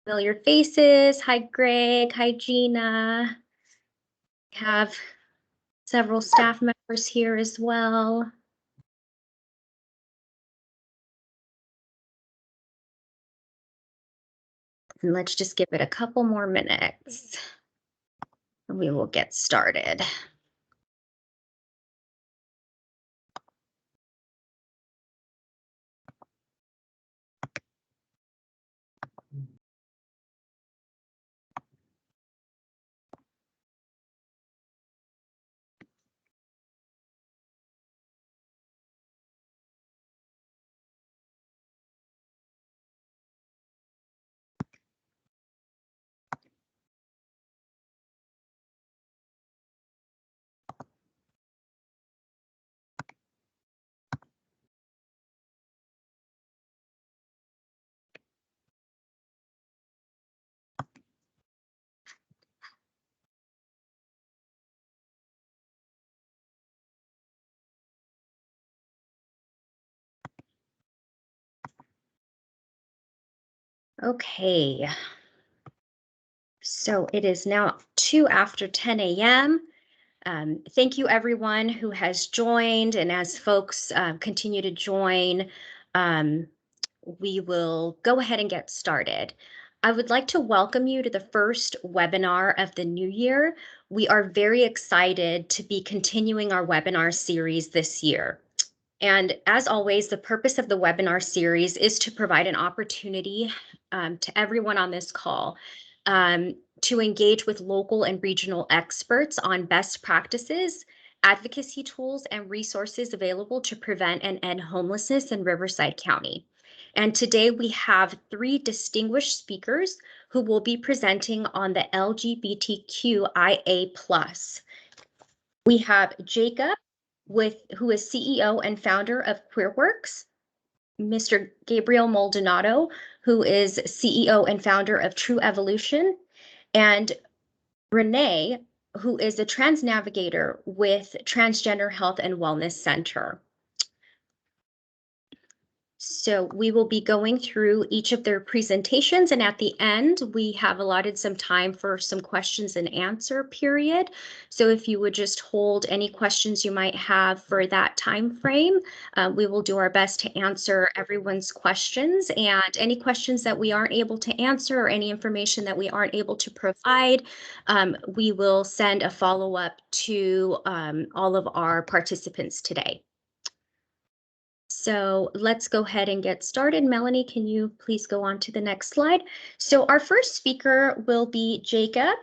Familiar faces. Hi, Greg. Hi, Gina. Have several staff members here as well. And let's just give it a couple more minutes. And we will get started. Okay. So it is now 2 after 10 a.m. Thank you everyone who has joined, and as folks continue to join, we will go ahead and get started. I would like to welcome you to the first webinar of the new year. We are very excited to be continuing our webinar series this year. And as always, the purpose of the webinar series is to provide an opportunity to everyone on this call to engage with local and regional experts on best practices, advocacy tools, and resources available to prevent and end homelessness in Riverside County. And today we have 3 distinguished speakers who will be presenting on the LGBTQIA+. We have Jacob, who is CEO and founder of QueerWorks, Mr. Gabriel Maldonado, who is CEO and founder of True Evolution, and Renee, who is a trans navigator with Transgender Health and Wellness Center. So we will be going through each of their presentations, and at the end, we have allotted some time for some questions and answer period. So if you would just hold any questions you might have for that time frame, we will do our best to answer everyone's questions, and any questions that we aren't able to answer or any information that we aren't able to provide, we will send a follow-up to all of our participants today. So let's go ahead and get started. Melanie, can you please go on to the next slide? So our first speaker will be Jacob.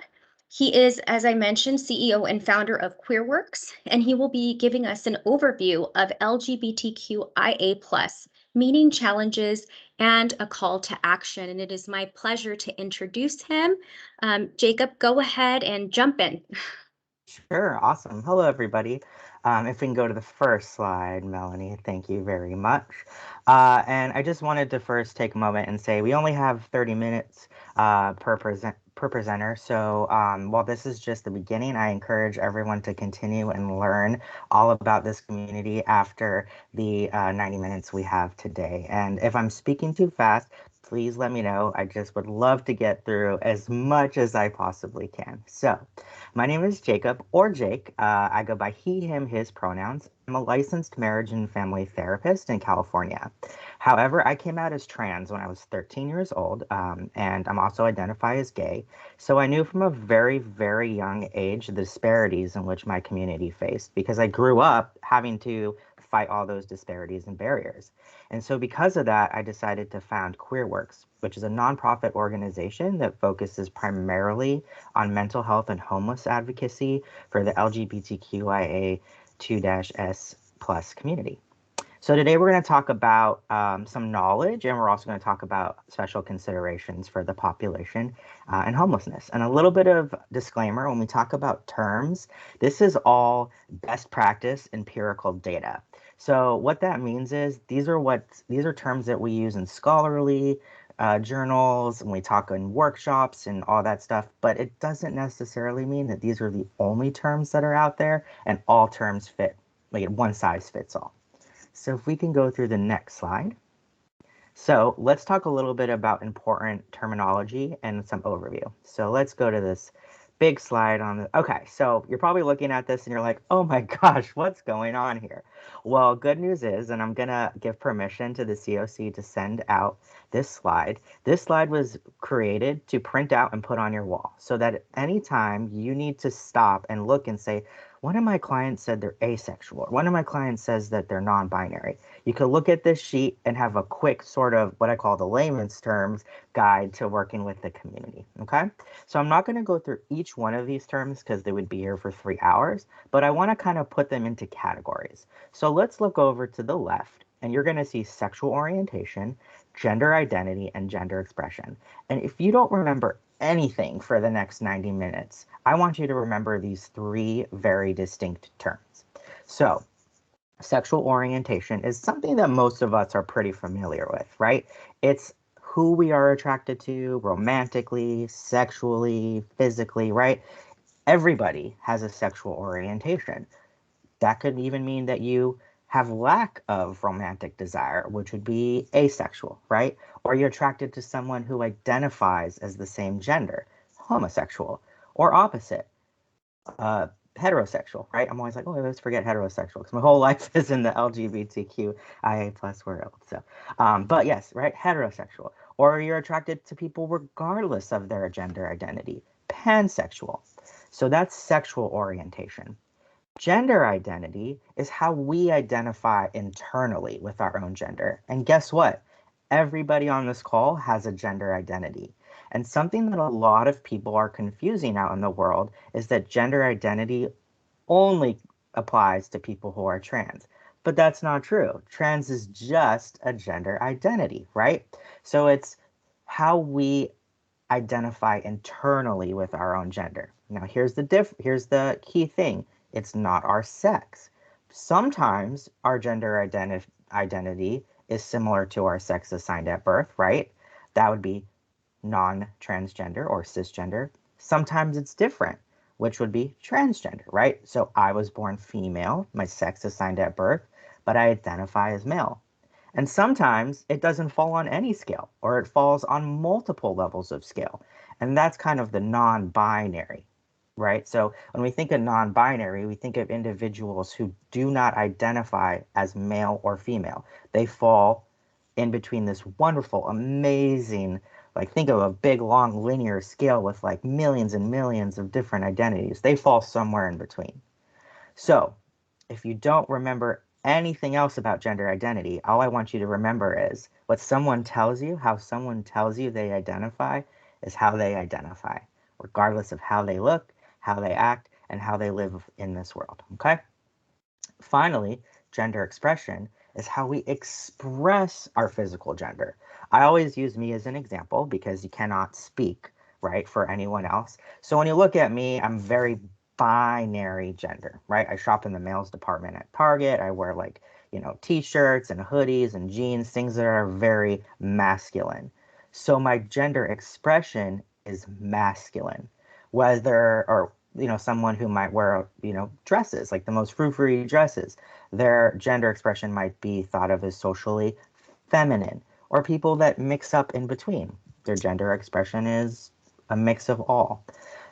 He is, as I mentioned, CEO and founder of QueerWorks, and he will be giving us an overview of LGBTQIA+, meeting challenges, and a call to action. And it is my pleasure to introduce him. Jacob, go ahead and jump in. Sure, awesome. Hello, everybody. If we can go to the first slide, Melanie, thank you very much. And I just wanted to first take a moment and say we only have 30 minutes per presenter. So while this is just the beginning, I encourage everyone to continue and learn all about this community after the 90 minutes we have today. And if I'm speaking too fast, please let me know. I just would love to get through as much as I possibly can. So my name is Jacob, or Jake. I go by he, him, his pronouns. I'm a licensed marriage and family therapist in California. However, I came out as trans when I was 13 years old, and I'm also identify as gay. So I knew from a very, very young age the disparities in which my community faced, because I grew up having to fight all those disparities and barriers. And so because of that, I decided to found QueerWorks, which is a nonprofit organization that focuses primarily on mental health and homeless advocacy for the LGBTQIA2-S plus community. So today we're going to talk about some knowledge, and we're also going to talk about special considerations for the population and homelessness. And a little bit of disclaimer, when we talk about terms, this is all best practice empirical data. So what that means is these are terms that we use in scholarly journals, and we talk in workshops and all that stuff, but it doesn't necessarily mean that these are the only terms that are out there and all terms fit, like one size fits all. So if we can go through the next slide. So let's talk a little bit about important terminology and some overview. So let's go to this big slide on the, okay, so you're probably looking at this and you're like, oh my gosh, what's going on here? Well, good news is, and I'm gonna give permission to the COC to send out this slide. This slide was created to print out and put on your wall so that anytime you need to stop and look and say, one of my clients said they're asexual, or one of my clients says that they're non-binary, you could look at this sheet and have a quick sort of what I call the layman's terms guide to working with the community, okay? So I'm not gonna go through each one of these terms because they would be here for 3 hours, but I wanna kind of put them into categories. So let's look over to the left and you're gonna see sexual orientation, gender identity, and gender expression. And if you don't remember anything for the next 90 minutes, I want you to remember these three very distinct terms. So sexual orientation is something that most of us are pretty familiar with, right? It's who we are attracted to romantically, sexually, physically, right? Everybody has a sexual orientation. That could even mean that you have lack of romantic desire, which would be asexual, right? Or you're attracted to someone who identifies as the same gender, homosexual, or opposite, uh, heterosexual, right? I'm always like, oh, let's forget heterosexual because my whole life is in the LGBTQ IA plus world. So, but yes, right, heterosexual, or you're attracted to people regardless of their gender identity, pansexual. So that's sexual orientation. Gender identity is how we identify internally with our own gender. And guess what? Everybody on this call has a gender identity. And something that a lot of people are confusing out in the world is that gender identity only applies to people who are trans. But that's not true. Trans is just a gender identity, right? So it's how we identify internally with our own gender. Now, here's the key thing. It's not our sex. Sometimes our identity is similar to our sex assigned at birth, right? That would be non-transgender or cisgender. Sometimes it's different, which would be transgender, right? So I was born female, my sex assigned at birth, but I identify as male. And sometimes it doesn't fall on any scale, or it falls on multiple levels of scale. And that's kind of the non binary, right? So when we think of non binary, we think of individuals who do not identify as male or female. They fall in between this wonderful, amazing, like think of a big, long linear scale with like millions and millions of different identities. They fall somewhere in between. So if you don't remember anything else about gender identity, all I want you to remember is what someone tells you, how someone tells you they identify, is how they identify, regardless of how they look, how they act, and how they live in this world. Okay? Finally, gender expression is how we express our physical gender. I always use me as an example because you cannot speak, right, for anyone else. So when you look at me, I'm very binary gender, right? I shop in the males department at Target. I wear like, t-shirts and hoodies and jeans, things that are very masculine. So my gender expression is masculine. Whether or someone who might wear dresses, like the most frou-frou dresses, their gender expression might be thought of as socially feminine, or people that mix up in between. Their gender expression is a mix of all.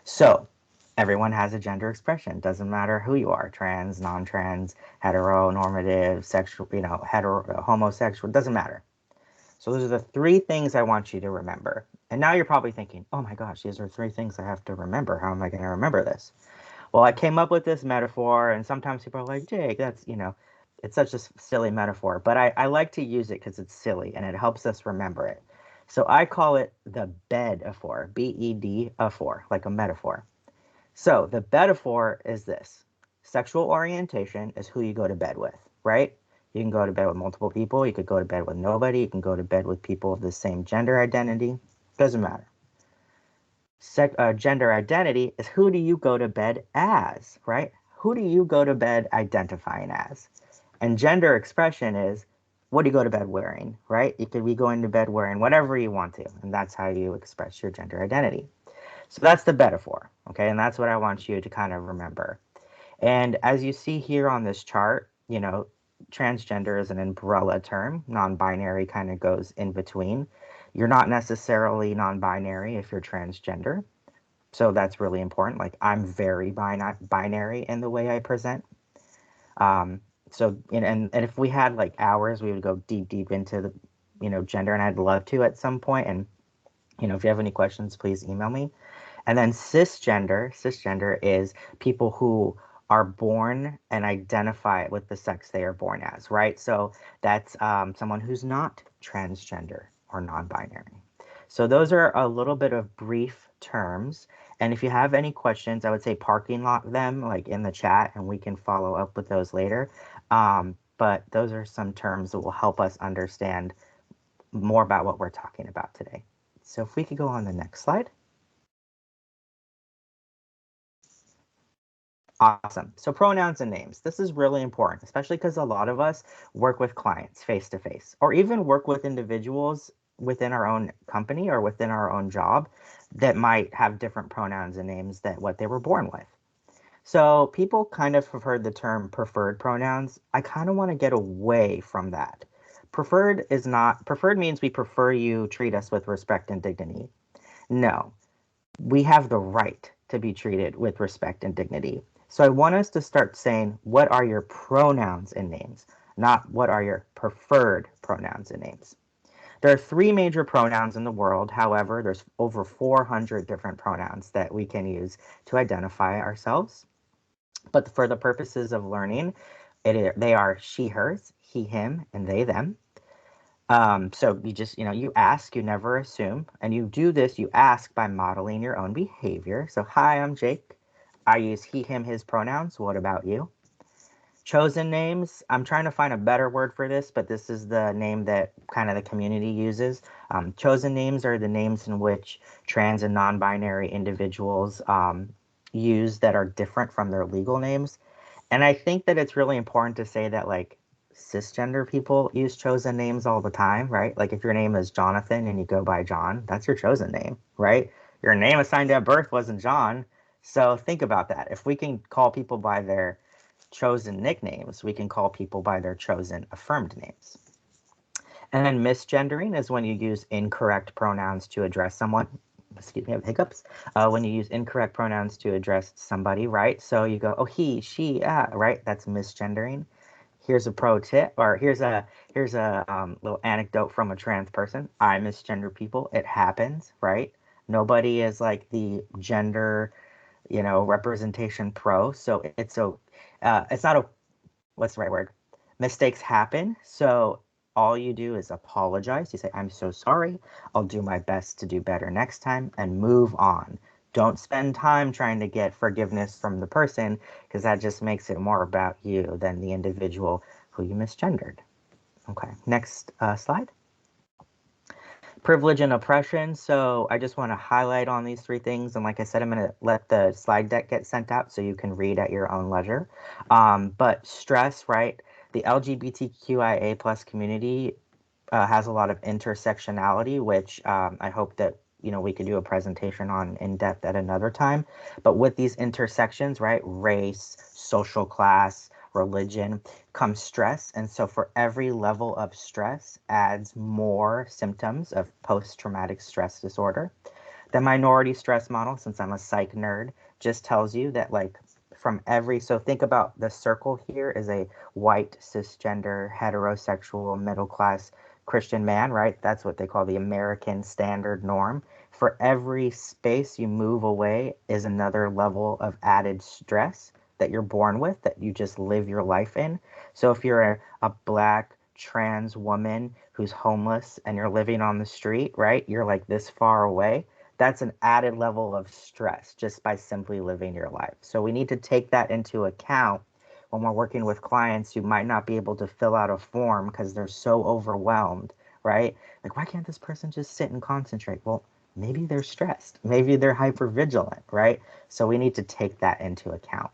So everyone has a gender expression. Doesn't matter who you are, trans, non-trans, heteronormative, sexual, hetero, homosexual, doesn't matter. So those are the three things I want you to remember. And now you're probably thinking, oh my gosh, these are three things I have to remember. How am I going to remember this? Well, I came up with this metaphor, and sometimes people are like, Jake, it's such a silly metaphor. But I like to use it because it's silly and it helps us remember it. So I call it the bed-aphor, B-E-D-aphor, like a metaphor. So the metaphor is this. Sexual orientation is who you go to bed with, right? You can go to bed with multiple people. You could go to bed with nobody. You can go to bed with people of the same gender identity. Doesn't matter. Gender identity is who do you go to bed as, right? Who do you go to bed identifying as? And gender expression is what do you go to bed wearing, right? You could be going to bed wearing whatever you want to, and that's how you express your gender identity. So that's the metaphor, okay? And that's what I want you to kind of remember. And as you see here on this chart, transgender is an umbrella term. Non-binary kind of goes in between. You're not necessarily non-binary if you're transgender. So that's really important. Like I'm very binary in the way I present. Um, so and if we had like hours, we would go deep into the gender, and I'd love to at some point. And if you have any questions, please email me. And then cisgender is people who are born and identify with the sex they are born as, right? So that's someone who's not transgender or non-binary. So those are a little bit of brief terms. And if you have any questions, I would say parking lot them like in the chat, and we can follow up with those later. But those are some terms that will help us understand more about what we're talking about today. So if we could go on the next slide. Awesome. So pronouns and names. This is really important, especially because a lot of us work with clients face to face, or even work with individuals within our own company or within our own job that might have different pronouns and names than what they were born with. So people kind of have heard the term preferred pronouns. I kind of want to get away from that. Preferred means we prefer you treat us with respect and dignity. No, we have the right to be treated with respect and dignity. So I want us to start saying, what are your pronouns and names, not what are your preferred pronouns and names. There are three major pronouns in the world. However, there's over 400 different pronouns that we can use to identify ourselves. But for the purposes of learning, they are she, hers, he, him, and they, them. So you just, you ask, you never assume. And you do this, you ask by modeling your own behavior. So, hi, I'm Jake. I use he, him, his pronouns. What about you? Chosen names. I'm trying to find a better word for this, but this is the name that kind of the community uses. Chosen names are the names in which trans and non-binary individuals use that are different from their legal names. And I think that it's really important to say that, like, cisgender people use chosen names all the time, right? Like, if your name is Jonathan and you go by John, that's your chosen name, right? Your name assigned at birth wasn't John. So think about that. If we can call people by their chosen nicknames, we can call people by their chosen affirmed names. And then misgendering is when you use incorrect pronouns to address someone. Excuse me, I have hiccups. When you use incorrect pronouns to address somebody, right? So you go, oh, he, she, right? That's misgendering. Here's a pro tip, or here's a little anecdote from a trans person. I misgender people. It happens, right? Nobody is like the gender, representation pro. So it's not a what's the right word? Mistakes happen. So all you do is apologize. You say, I'm so sorry. I'll do my best to do better next time and move on. Don't spend time trying to get forgiveness from the person, because that just makes it more about you than the individual who you misgendered. Okay, next slide. Privilege and oppression. So I just want to highlight on these three things. And like I said, I'm going to let the slide deck get sent out so you can read at your own leisure. But stress, right? The LGBTQIA plus community has a lot of intersectionality, which I hope that we could do a presentation on in depth at another time. But with these intersections, right, race, social class, religion, comes stress. And so for every level of stress adds more symptoms of post-traumatic stress disorder. The minority stress model, since I'm a psych nerd, just tells you that, like, so think about the circle here is a white, cisgender, heterosexual, middle class Christian man, right? That's what they call the American standard norm. For every space you move away is another level of added stress that you're born with, that you just live your life in. So if you're a black trans woman who's homeless and you're living on the street, right? You're like this far away. That's an added level of stress just by simply living your life. So we need to take that into account when we're working with clients who might not be able to fill out a form because they're so overwhelmed, right? Like, why can't this person just sit and concentrate? Well, maybe they're stressed. Maybe they're hypervigilant, right? So we need to take that into account.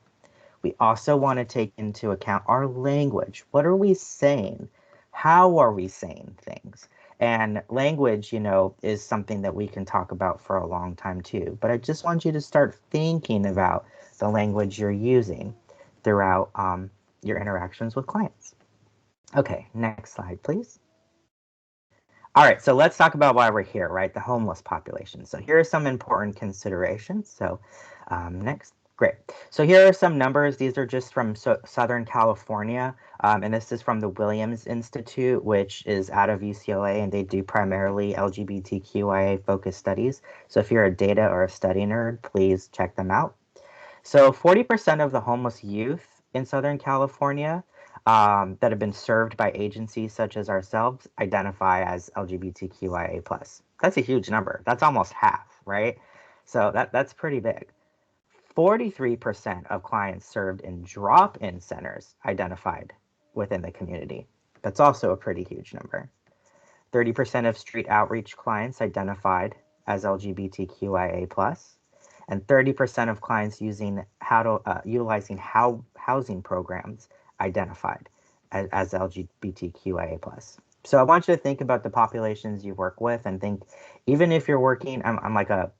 We also want to take into account our language. What are we saying? How are we saying things? And language, is something that we can talk about for a long time too. But I just want you to start thinking about the language you're using throughout your interactions with clients. Okay, next slide, please. All right, so let's talk about why we're here, right? The homeless population. So here are some important considerations. So next, great. So here are some numbers. These are just from Southern California, and this is from the Williams Institute, which is out of UCLA, and they do primarily LGBTQIA focused studies. So if you're a data or a study nerd, please check them out. So 40% of the homeless youth in Southern California that have been served by agencies such as ourselves identify as LGBTQIA+. That's a huge number. That's almost half, right? So that's pretty big. 43% of clients served in drop-in centers identified within the community. That's also a pretty huge number. 30% of street outreach clients identified as LGBTQIA+, and 30% of clients utilizing housing programs identified as LGBTQIA+. So I want you to think about the populations you work with and think, even if you're working, I'm like a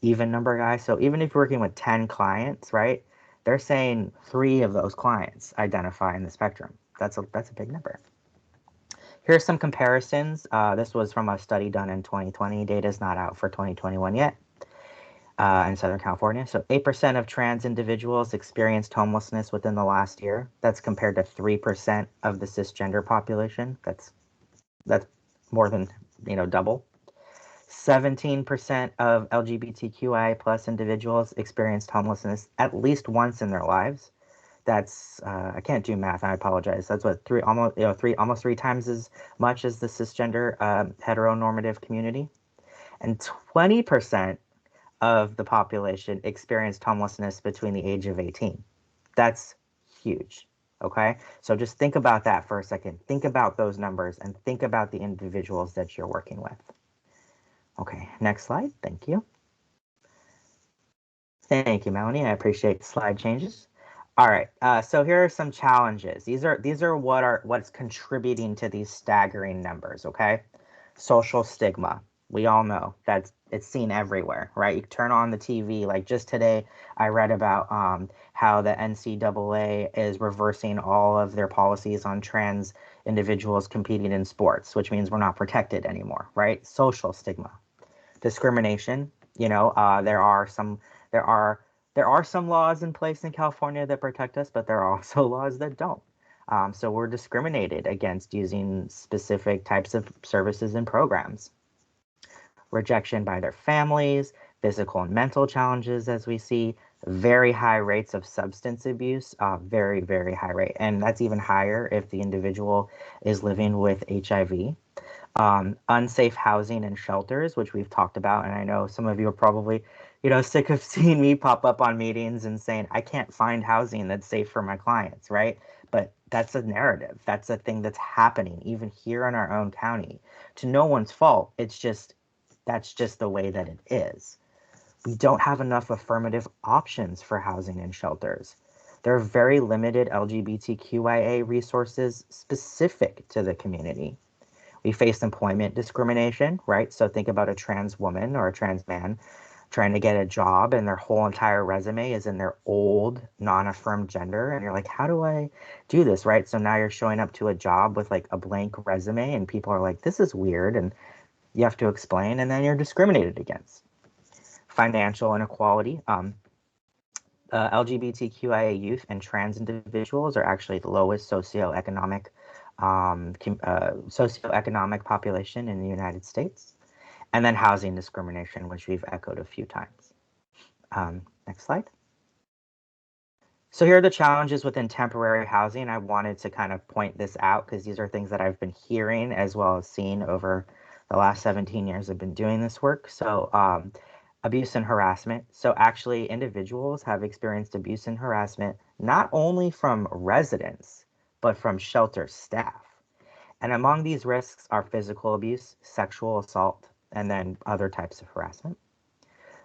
even number guy, so even if you're working with 10 clients, right, they're saying 3 of those clients identify in the spectrum. That's a big number. Here's some comparisons. This was from a study done in 2020. Data is not out for 2021 yet in Southern California. So 8% of trans individuals experienced homelessness within the last year. That's compared to 3% of the cisgender population. That's more than double. 17% of LGBTQI plus individuals experienced homelessness at least once in their lives. That's I can't do math. I apologize. That's what almost three times as much as the cisgender heteronormative community, and 20% of the population experienced homelessness between the age of 18. That's huge. Okay, so just think about that for a second. Think about those numbers and think about the individuals that you're working with. Okay, next slide. Thank you. Thank you, Melanie. I appreciate the slide changes. All right, so here are some challenges. These are what's contributing to these staggering numbers. Okay, social stigma. We all know that it's seen everywhere, right? You turn on the TV. Like just today, I read about how the NCAA is reversing all of their policies on trans individuals competing in sports, which means we're not protected anymore, right? Social stigma, discrimination. There are there are some laws in place in California that protect us, but there are also laws that don't. So we're discriminated against using specific types of services and programs. Rejection by their families, physical and mental challenges, as we see, very high rates of substance abuse, very, very high rate. And that's even higher if the individual is living with HIV. Unsafe housing and shelters, which we've talked about. And I know some of you are probably, sick of seeing me pop up on meetings and saying, I can't find housing that's safe for my clients, right? But that's a narrative. That's a thing that's happening even here in our own county. To no one's fault. That's just the way that it is. We don't have enough affirmative options for housing and shelters. There are very limited LGBTQIA resources specific to the community. We face employment discrimination, right? So think about a trans woman or a trans man trying to get a job and their whole entire resume is in their old non-affirmed gender. And you're like, how do I do this, right? So now you're showing up to a job with like a blank resume and people are like, this is weird. And you have to explain and then you're discriminated against. Financial inequality. LGBTQIA youth and trans individuals are actually the lowest socioeconomic population in the United States. And then housing discrimination, which we've echoed a few times. Next slide. So here are the challenges within temporary housing. I wanted to kind of point this out because these are things that I've been hearing as well as seeing over the last 17 years I've been doing this work. So abuse and harassment. So actually individuals have experienced abuse and harassment, not only from residents, but from shelter staff. And among these risks are physical abuse, sexual assault, and then other types of harassment.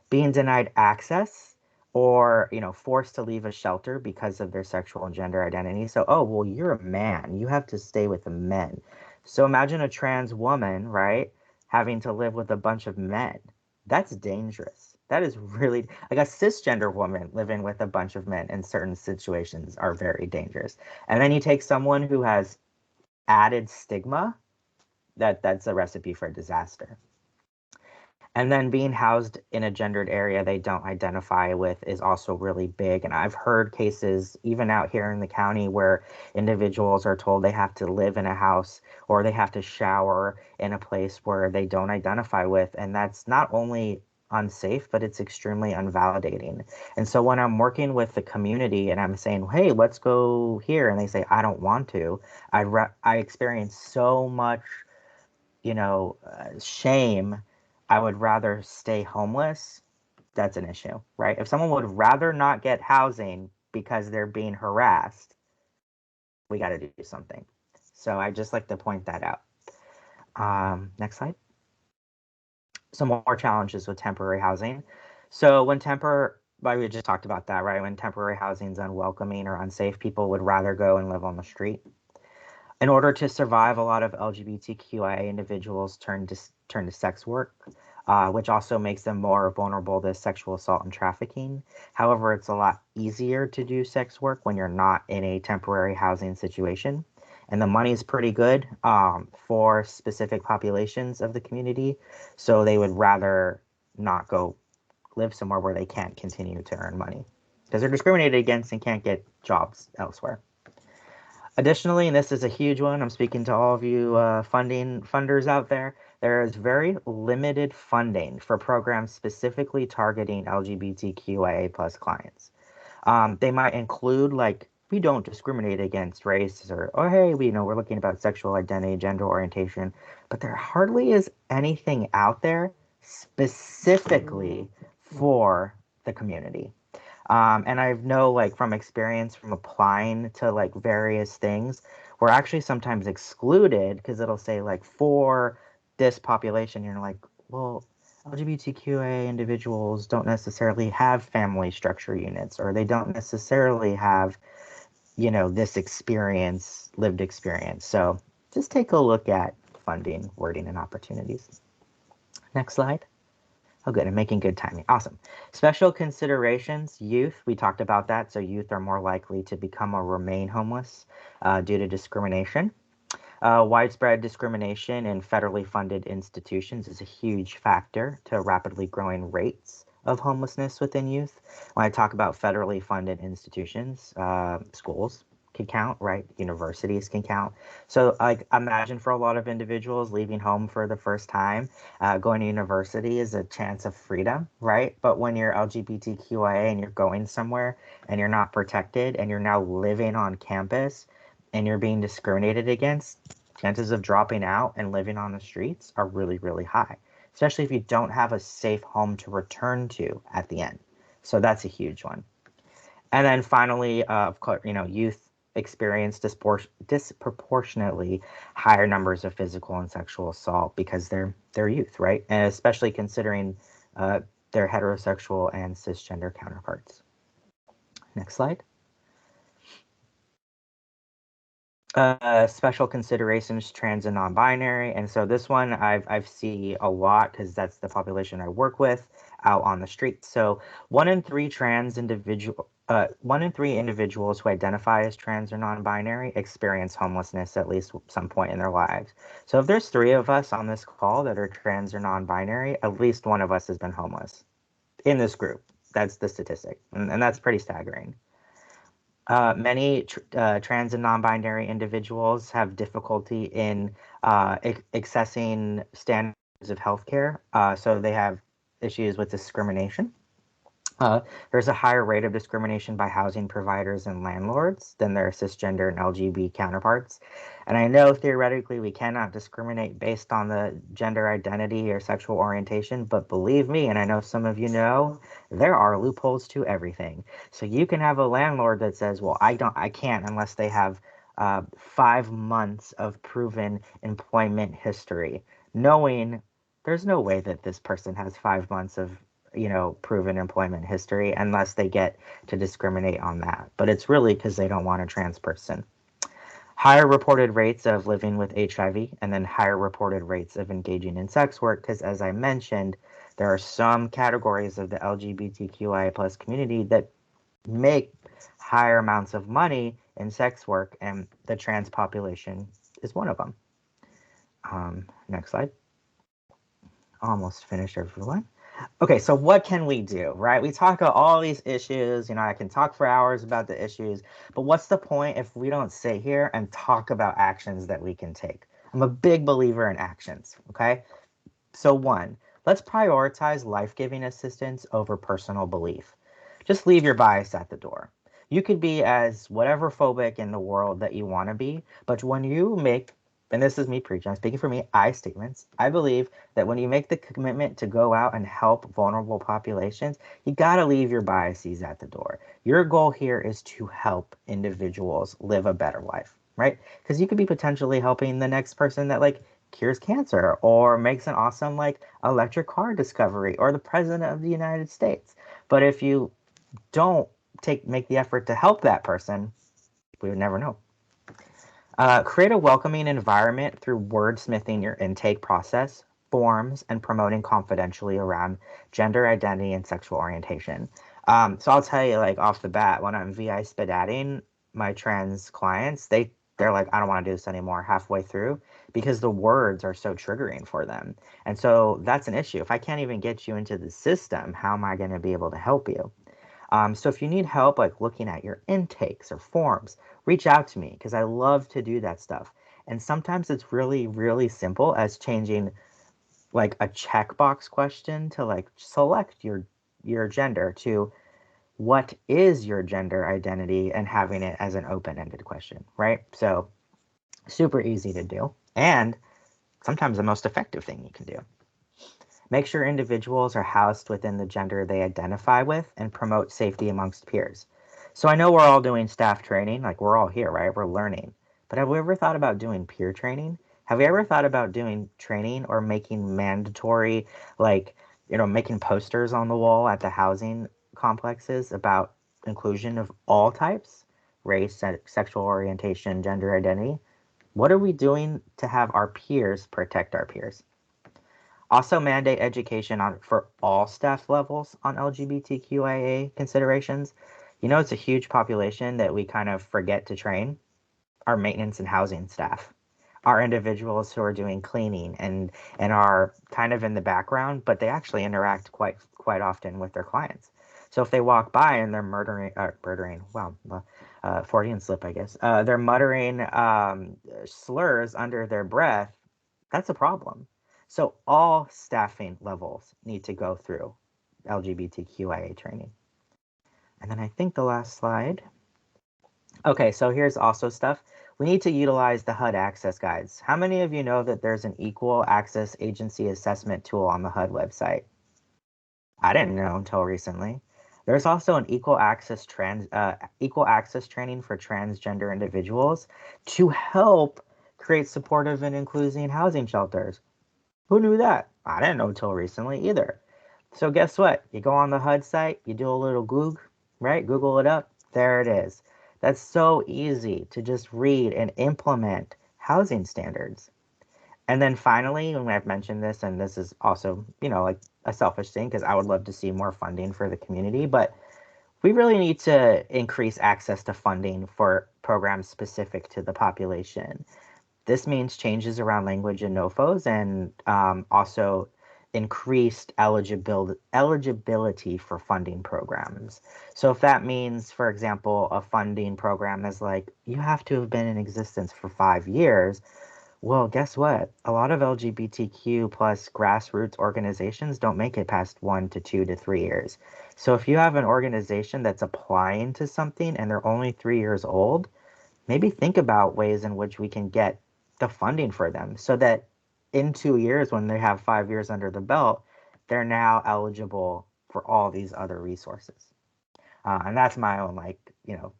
Being denied access or, forced to leave a shelter because of their sexual and gender identity. So, oh, well, you're a man. You have to stay with the men. So imagine a trans woman, right, having to live with a bunch of men. That's dangerous. That is really, like a cisgender woman living with a bunch of men in certain situations are very dangerous. And then you take someone who has added stigma, that's a recipe for disaster. And then being housed in a gendered area they don't identify with is also really big. And I've heard cases, even out here in the county, where individuals are told they have to live in a house or they have to shower in a place where they don't identify with. And that's not only unsafe, but it's extremely unvalidating. And so when I'm working with the community and I'm saying, hey, let's go here, and they say, I don't want to, I experience so much shame. I would rather stay homeless. That's an issue, right? If someone would rather not get housing because they're being harassed, we got to do something. So I just like to point that out. Next slide. Some more challenges with temporary housing. So like we just talked about that, right? When temporary housing is unwelcoming or unsafe, people would rather go and live on the street. In order to survive, a lot of LGBTQIA individuals turn to sex work, which also makes them more vulnerable to sexual assault and trafficking. However, it's a lot easier to do sex work when you're not in a temporary housing situation. And the money is pretty good for specific populations of the community. So they would rather not go live somewhere where they can't continue to earn money because they're discriminated against and can't get jobs elsewhere. Additionally, and this is a huge one, I'm speaking to all of you funders out there, there is very limited funding for programs specifically targeting LGBTQIA plus clients. They might include like, we don't discriminate against race, or oh hey, we're looking about sexual identity, gender orientation, but there hardly is anything out there specifically for the community. And I know, like, from experience from applying to like various things, we're actually sometimes excluded because it'll say like for this population. You're like, well, LGBTQA individuals don't necessarily have family structure units, or they don't necessarily have, this experience, lived experience. So just take a look at funding, wording, and opportunities. Next slide. Oh, good. I'm making good timing. Awesome. Special considerations. Youth. We talked about that. So youth are more likely to become or remain homeless due to discrimination. Widespread discrimination in federally funded institutions is a huge factor to rapidly growing rates of homelessness within youth. When I talk about federally funded institutions, schools can count, right? Universities can count. So, like, imagine for a lot of individuals leaving home for the first time, going to university is a chance of freedom, right? But when you're LGBTQIA and you're going somewhere and you're not protected and you're now living on campus and you're being discriminated against, chances of dropping out and living on the streets are really, really high, especially if you don't have a safe home to return to at the end. So that's a huge one. And then finally, of course, youth experience disproportionately higher numbers of physical and sexual assault because they're youth, right? And especially considering their heterosexual and cisgender counterparts. Next slide. Special considerations, trans and non-binary. And so this one I've see a lot because that's the population I work with out on the street. So 1 in 3 individuals who identify as trans or non-binary experience homelessness at least some point in their lives. So if there's 3 of us on this call that are trans or non-binary, at least one of us has been homeless in this group. That's the statistic, and that's pretty staggering. Many trans and non-binary individuals have difficulty in accessing standards of healthcare, so they have issues with discrimination. There's a higher rate of discrimination by housing providers and landlords than their cisgender and LGB counterparts. And I know theoretically we cannot discriminate based on the gender identity or sexual orientation, but believe me, and I know some of you know, there are loopholes to everything. So you can have a landlord that says, well, I can't unless they have 5 months of proven employment history, knowing there's no way that this person has 5 months of proven employment history unless they get to discriminate on that. But it's really because they don't want a trans person. Higher reported rates of living with HIV, and then higher reported rates of engaging in sex work, because as I mentioned, there are some categories of the LGBTQIA plus community that make higher amounts of money in sex work, and the trans population is one of them. Next slide. Almost finished, everyone. Okay, so what can we do, right? We talk about all these issues. I can talk for hours about the issues, but what's the point if we don't sit here and talk about actions that we can take? I'm a big believer in actions, okay? So, one, let's prioritize life giving assistance over personal belief. Just leave your bias at the door. You could be as whatever phobic in the world that you want to be, but when you make, and this is me preaching, I'm speaking for me, I statements, I believe that when you make the commitment to go out and help vulnerable populations, you got to leave your biases at the door. Your goal here is to help individuals live a better life, right? Because you could be potentially helping the next person that cures cancer or makes an awesome electric car discovery or the president of the United States. But if you don't make the effort to help that person, we would never know. Create a welcoming environment through wordsmithing your intake process, forms, and promoting confidentially around gender identity and sexual orientation. So I'll tell you, off the bat, when I'm VI spidating my trans clients, they're like, I don't want to do this anymore halfway through because the words are so triggering for them. And so that's an issue. If I can't even get you into the system, how am I going to be able to help you? So if you need help, looking at your intakes or forms, reach out to me because I love to do that stuff. And sometimes it's really, really simple as changing a checkbox question to select your gender to what is your gender identity and having it as an open-ended question, right? So super easy to do and sometimes the most effective thing you can do. Make sure individuals are housed within the gender they identify with and promote safety amongst peers. So I know we're all doing staff training, we're all here, right? We're learning. But have we ever thought about doing peer training? Have we ever thought about doing training or making mandatory, making posters on the wall at the housing complexes about inclusion of all types, race, sexual orientation, gender identity? What are we doing to have our peers protect our peers? Also mandate education for all staff levels on LGBTQIA considerations. It's a huge population that we kind of forget to train. Our maintenance and housing staff, our individuals who are doing cleaning and are kind of in the background, but they actually interact quite often with their clients. So if they walk by and they're Freudian slip, I guess. They're muttering slurs under their breath. That's a problem. So all staffing levels need to go through LGBTQIA training. And then I think the last slide. Okay, so here's also stuff. We need to utilize the HUD access guides. How many of you know that there's an equal access agency assessment tool on the HUD website? I didn't know until recently. There's also an equal access training for transgender individuals to help create supportive and inclusive housing shelters. Who knew that? I didn't know until recently either. So guess what? You go on the HUD site, you do a little Google, right? Google it up. There it is. That's so easy to just read and implement housing standards. And then finally, when I've mentioned this, and this is also, a selfish thing because I would love to see more funding for the community, but we really need to increase access to funding for programs specific to the population. This means changes around language and NOFOs and also increased eligibility for funding programs. So if that means, for example, a funding program is you have to have been in existence for 5 years, well, guess what? A lot of LGBTQ plus grassroots organizations don't make it past 1 to 2 to 3 years. So if you have an organization that's applying to something and they're only 3 years old, maybe think about ways in which we can get the funding for them so that in 2 years, when they have 5 years under the belt, they're now eligible for all these other resources. And that's my own,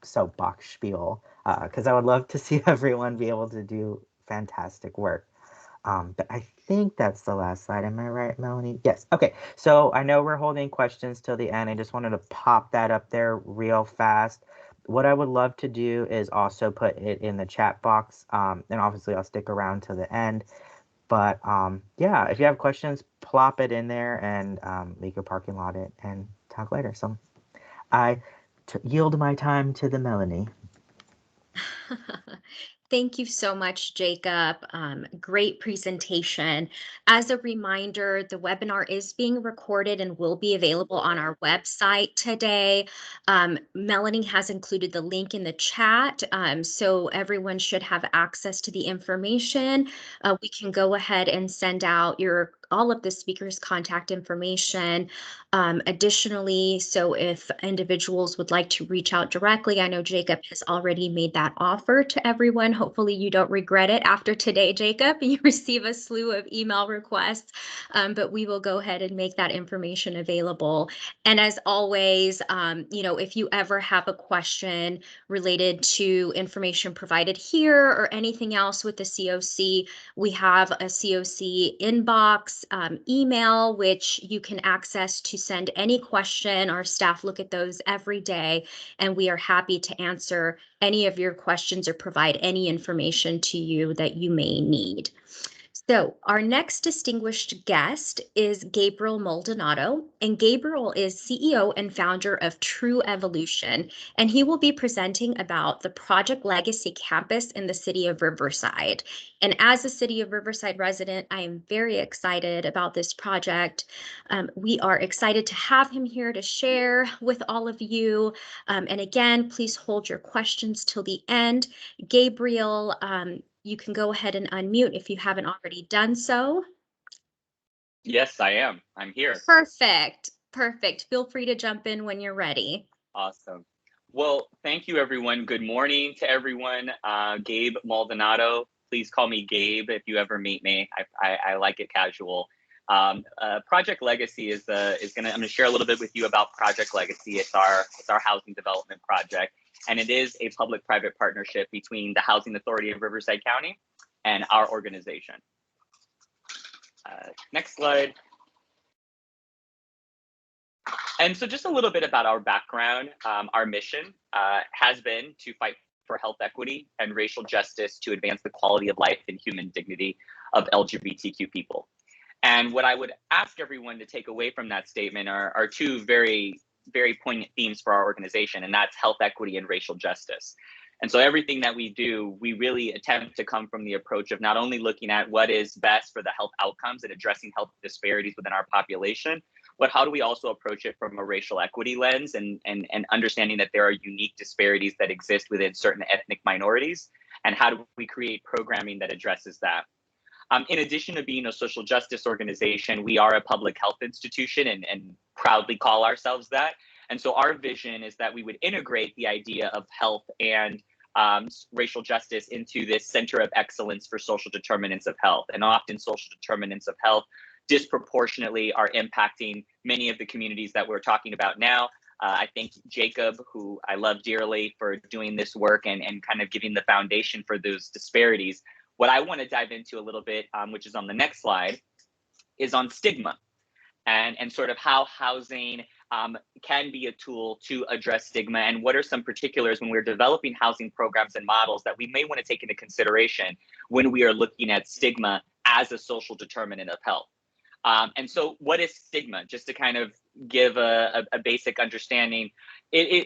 soapbox spiel, because I would love to see everyone be able to do fantastic work. But I think that's the last slide. Am I right, Melanie? Yes. Okay. So I know we're holding questions till the end. I just wanted to pop that up there real fast. What I would love to do is also put it in the chat box. And obviously I'll stick around to the end. But yeah, if you have questions, plop it in there and we could parking lot it and talk later. So I yield my time to the Melanie. Thank you so much, Jacob. Great presentation. As a reminder, the webinar is being recorded and will be available on our website today. Melanie has included the link in the chat, so everyone should have access to the information. We can go ahead and send out all of the speakers' contact information. Additionally, so if individuals would like to reach out directly, I know Jacob has already made that offer to everyone. Hopefully you don't regret it after today, Jacob. You receive a slew of email requests, but we will go ahead and make that information available. And as always, if you ever have a question related to information provided here or anything else with the COC, we have a COC inbox email, which you can access to send any question. Our staff look at those every day, and we are happy to answer any of your questions or provide any information to you that you may need. So our next distinguished guest is Gabriel Maldonado, and Gabriel is CEO and founder of True Evolution, and he will be presenting about the Project Legacy campus in the city of Riverside. And as a city of Riverside resident, I am very excited about this project. We are excited to have him here to share with all of you. And again, please hold your questions till the end. Gabriel, you can go ahead and unmute if you haven't already done so. Yes, I am. I'm here. Perfect. Perfect. Feel free to jump in when you're ready. Awesome. Well, thank you, everyone. Good morning to everyone. Gabe Maldonado. Please call me Gabe if you ever meet me. I like it casual. Project Legacy is I'm gonna share a little bit with you about Project Legacy. It's our housing development project, and it is a public-private partnership between the Housing Authority of Riverside County and our organization. Next slide. And so just a little bit about our background. Our mission has been to fight for health equity and racial justice to advance the quality of life and human dignity of LGBTQ people. And what I would ask everyone to take away from that statement are two very, very poignant themes for our organization, and that's health equity and racial justice. And so everything that we do, we really attempt to come from the approach of not only looking at what is best for the health outcomes and addressing health disparities within our population, but how do we also approach it from a racial equity lens and understanding that there are unique disparities that exist within certain ethnic minorities, and how do we create programming that addresses that? In addition to being a social justice organization, we are a public health institution and proudly call ourselves that. And so our vision is that we would integrate the idea of health and racial justice into this center of excellence for social determinants of health. And often social determinants of health disproportionately are impacting many of the communities that we're talking about now. I thank Jacob, who I love dearly, for doing this work and kind of giving the foundation for those disparities. What I want to dive into a little bit, which is on the next slide, is on stigma and sort of how housing can be a tool to address stigma, and what are some particulars when we're developing housing programs and models that we may want to take into consideration when we are looking at stigma as a social determinant of health. And so what is stigma? Just to kind of give a basic understanding,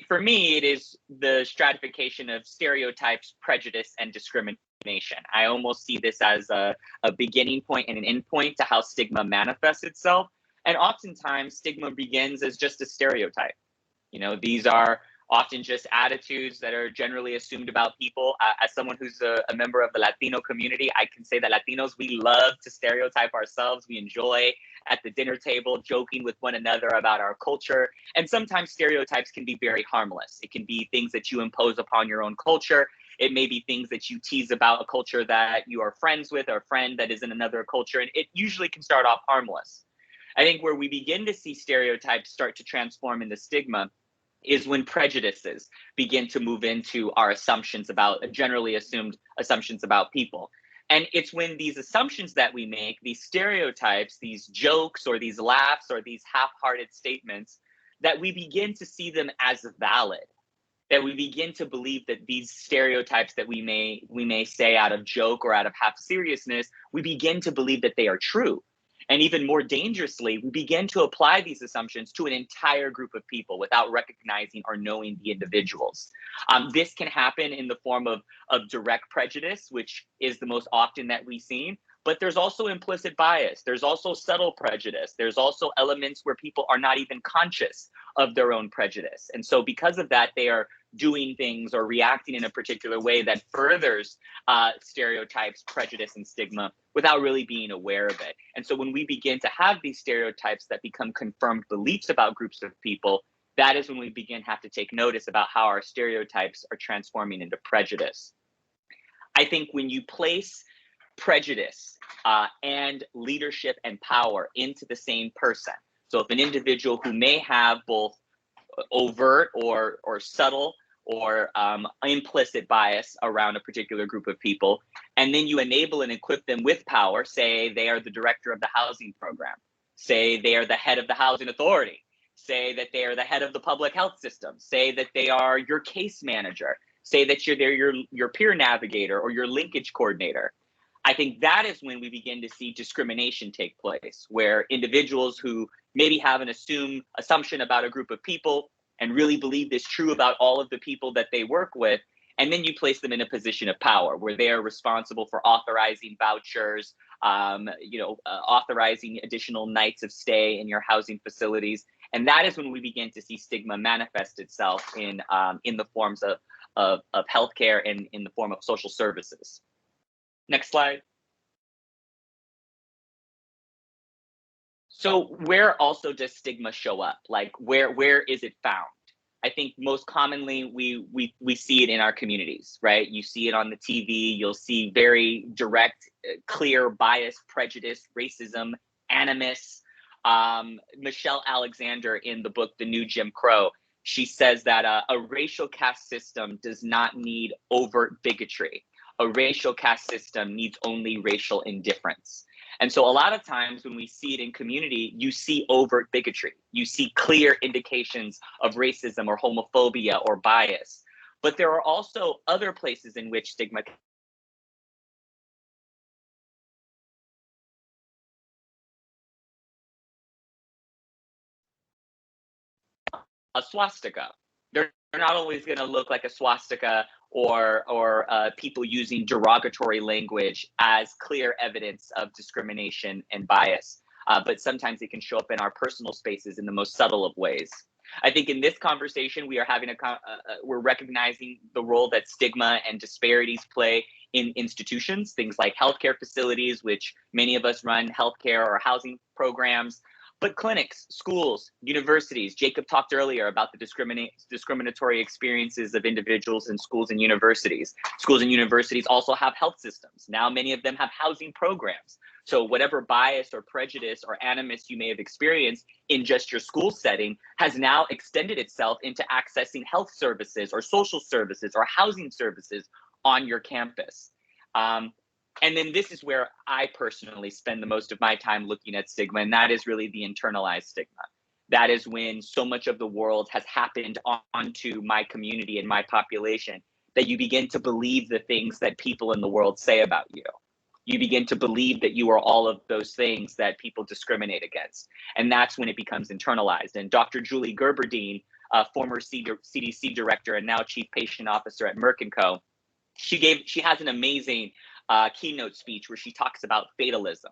for me, it is the stratification of stereotypes, prejudice, and discrimination. I almost see this as a beginning point and an end point to how stigma manifests itself. And oftentimes stigma begins as just a stereotype. You know, these are often just attitudes that are generally assumed about people. As someone who's a member of the Latino community, I can say that Latinos, we love to stereotype ourselves. We enjoy at the dinner table joking with one another about our culture. And sometimes stereotypes can be very harmless. It can be things that you impose upon your own culture. It may be things that you tease about a culture that you are friends with or a friend that is in another culture. And it usually can start off harmless. I think where we begin to see stereotypes start to transform into stigma is when prejudices begin to move into our assumptions about generally assumed assumptions about people. And it's when these assumptions that we make, these stereotypes, these jokes or these laughs or these half-hearted statements, that we begin to see them as valid, that we begin to believe that these stereotypes that we may say out of joke or out of half seriousness, we begin to believe that they are true. And even more dangerously, we begin to apply these assumptions to an entire group of people without recognizing or knowing the individuals. This can happen in the form of direct prejudice, which is the most often that we've seen, but there's also implicit bias. There's also subtle prejudice. There's also elements where people are not even conscious of their own prejudice. And so because of that, they are doing things or reacting in a particular way that furthers stereotypes, prejudice, and stigma without really being aware of it. And so when we begin to have these stereotypes that become confirmed beliefs about groups of people, that is when we begin to have to take notice about how our stereotypes are transforming into prejudice. I think when you place prejudice and leadership and power into the same person, so if an individual who may have both overt or subtle or implicit bias around a particular group of people, and then you enable and equip them with power, say they are the director of the housing program, say they are the head of the housing authority, say that they are the head of the public health system, say that they are your case manager, say that they're your peer navigator or your linkage coordinator. I think that is when we begin to see discrimination take place, where individuals who maybe have an assumption about a group of people and really believe this true about all of the people that they work with, and then you place them in a position of power where they are responsible for authorizing vouchers, authorizing additional nights of stay in your housing facilities. And that is when we begin to see stigma manifest itself in the forms of healthcare and in the form of social services. Next slide. So where also does stigma show up? Like where is it found? I think most commonly we see it in our communities, right? You see it on the TV, you'll see very direct, clear bias, prejudice, racism, animus. Michelle Alexander in the book, The New Jim Crow, she says that a racial caste system does not need overt bigotry. A racial caste system needs only racial indifference. And so a lot of times when we see it in community, you see overt bigotry. You see clear indications of racism or homophobia or bias. But there are also other places in which stigma. A swastika. They're not always going to look like a swastika or people using derogatory language as clear evidence of discrimination and bias. But sometimes it can show up in our personal spaces in the most subtle of ways. I think in this conversation, we are having we're recognizing the role that stigma and disparities play in institutions, things like healthcare facilities, which many of us run healthcare or housing programs, but clinics, schools, universities. Jacob talked earlier about the discriminatory experiences of individuals in schools and universities. Schools and universities also have health systems. Now many of them have housing programs. So whatever bias or prejudice or animus you may have experienced in just your school setting has now extended itself into accessing health services or social services or housing services on your campus. And then this is where I personally spend the most of my time looking at stigma, and that is really the internalized stigma. That is when so much of the world has happened onto my community and my population that you begin to believe the things that people in the world say about you. You begin to believe that you are all of those things that people discriminate against. And that's when it becomes internalized. And Dr. Julie Gerberdine, former CDC director and now chief patient officer at Merck & Co., she has an amazing keynote speech where she talks about fatalism.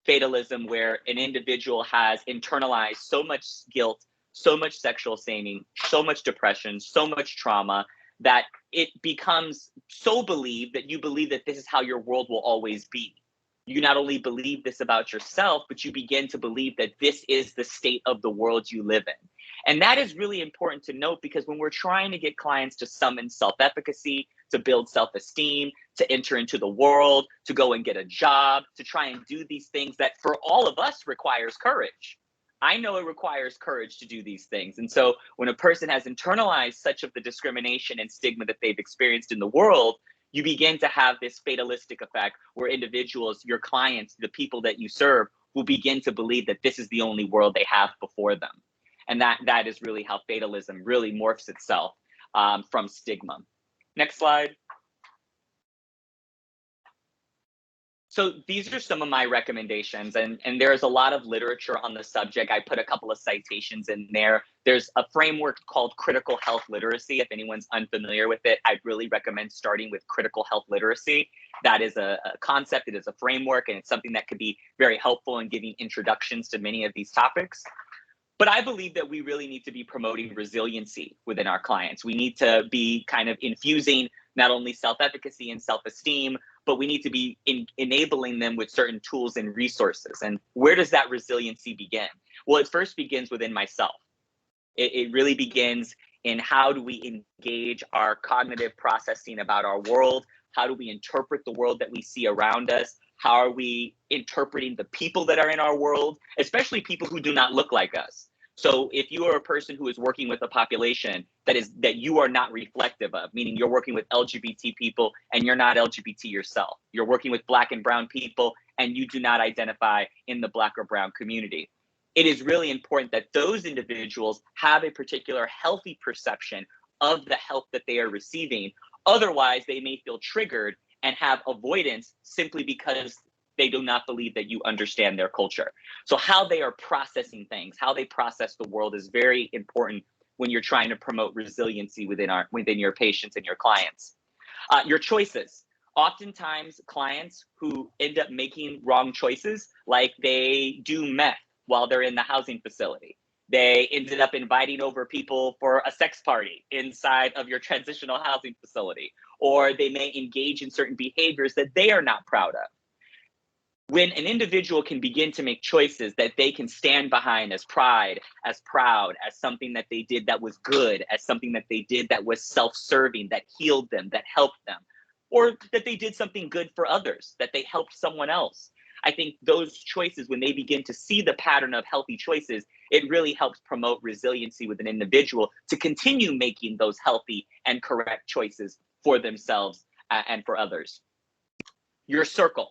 Fatalism, where an individual has internalized so much guilt, so much sexual shaming, so much depression, so much trauma, that it becomes so believed that you believe that this is how your world will always be. You not only believe this about yourself, but you begin to believe that this is the state of the world you live in. And that is really important to note, because when we're trying to get clients to summon self-efficacy, to build self-esteem, to enter into the world, to go and get a job, to try and do these things that for all of us requires courage. I know it requires courage to do these things. And so when a person has internalized such of the discrimination and stigma that they've experienced in the world, you begin to have this fatalistic effect where individuals, your clients, the people that you serve, will begin to believe that this is the only world they have before them. And that is really how fatalism really morphs itself from stigma. Next slide. So these are some of my recommendations, and there's a lot of literature on the subject. I put a couple of citations in there. There's a framework called critical health literacy. If anyone's unfamiliar with it, I'd really recommend starting with critical health literacy. That is a concept, it is a framework, and it's something that could be very helpful in giving introductions to many of these topics. But I believe that we really need to be promoting resiliency within our clients. We need to be kind of infusing not only self-efficacy and self-esteem, but we need to be enabling them with certain tools and resources. And where does that resiliency begin? Well, it first begins within myself. It really begins in how do we engage our cognitive processing about our world? How do we interpret the world that we see around us? How are we interpreting the people that are in our world, especially people who do not look like us? So if you are a person who is working with a population that you are not reflective of, meaning you're working with LGBT people and you're not LGBT yourself, you're working with Black and brown people and you do not identify in the Black or brown community, it is really important that those individuals have a particular healthy perception of the help that they are receiving. Otherwise, they may feel triggered and have avoidance simply because they do not believe that you understand their culture. So how they are processing things, how they process the world is very important when you're trying to promote resiliency within your patients and your clients. Your choices. Oftentimes, clients who end up making wrong choices, like they do meth while they're in the housing facility. They ended up inviting over people for a sex party inside of your transitional housing facility, or they may engage in certain behaviors that they are not proud of. When an individual can begin to make choices that they can stand behind as pride, as proud, as something that they did that was good, as something that they did that was self-serving, that healed them, that helped them, or that they did something good for others, that they helped someone else. I think those choices, when they begin to see the pattern of healthy choices, it really helps promote resiliency with an individual to continue making those healthy and correct choices for themselves and for others. Your circle.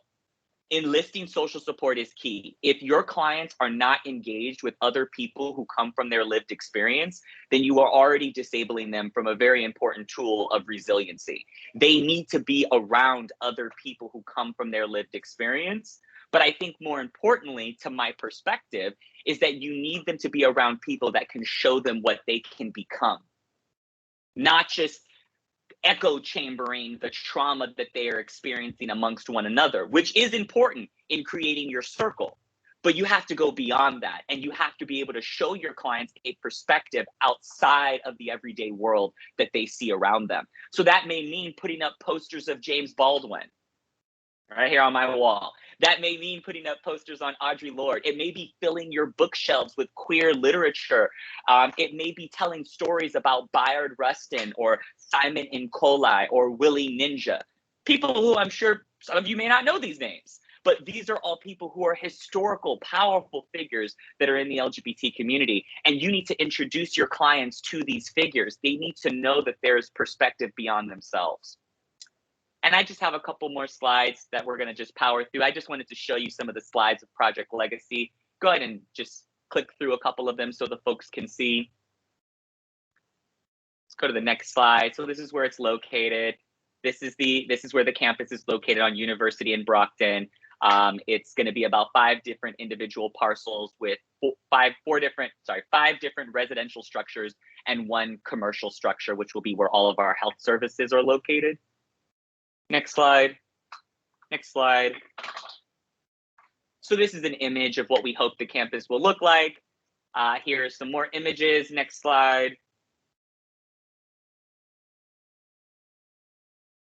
Enlisting social support is key. If your clients are not engaged with other people who come from their lived experience, then you are already disabling them from a very important tool of resiliency. They need to be around other people who come from their lived experience. But I think more importantly, to my perspective, is that you need them to be around people that can show them what they can become. Not just echo chambering the trauma that they are experiencing amongst one another, which is important in creating your circle. But you have to go beyond that, and you have to be able to show your clients a perspective outside of the everyday world that they see around them. So that may mean putting up posters of James Baldwin right here on my wall. That may mean putting up posters on Audre Lorde. It may be filling your bookshelves with queer literature. It may be telling stories about Bayard Rustin or Simon Nkola or Willie Ninja. People who I'm sure some of you may not know these names, but these are all people who are historical, powerful figures that are in the LGBT community. And you need to introduce your clients to these figures. They need to know that there is perspective beyond themselves. And I just have a couple more slides that we're going to just power through. I just wanted to show you some of the slides of Project Legacy. Go ahead and just click through a couple of them so the folks can see. Let's go to the next slide. So this is where it's located. This is where the campus is located on University in Brockton. It's going to be about 5 different individual parcels with 5 different residential structures and 1 commercial structure, which will be where all of our health services are located. Next slide. Next slide. So this is an image of what we hope the campus will look like. Here are some more images. Next slide.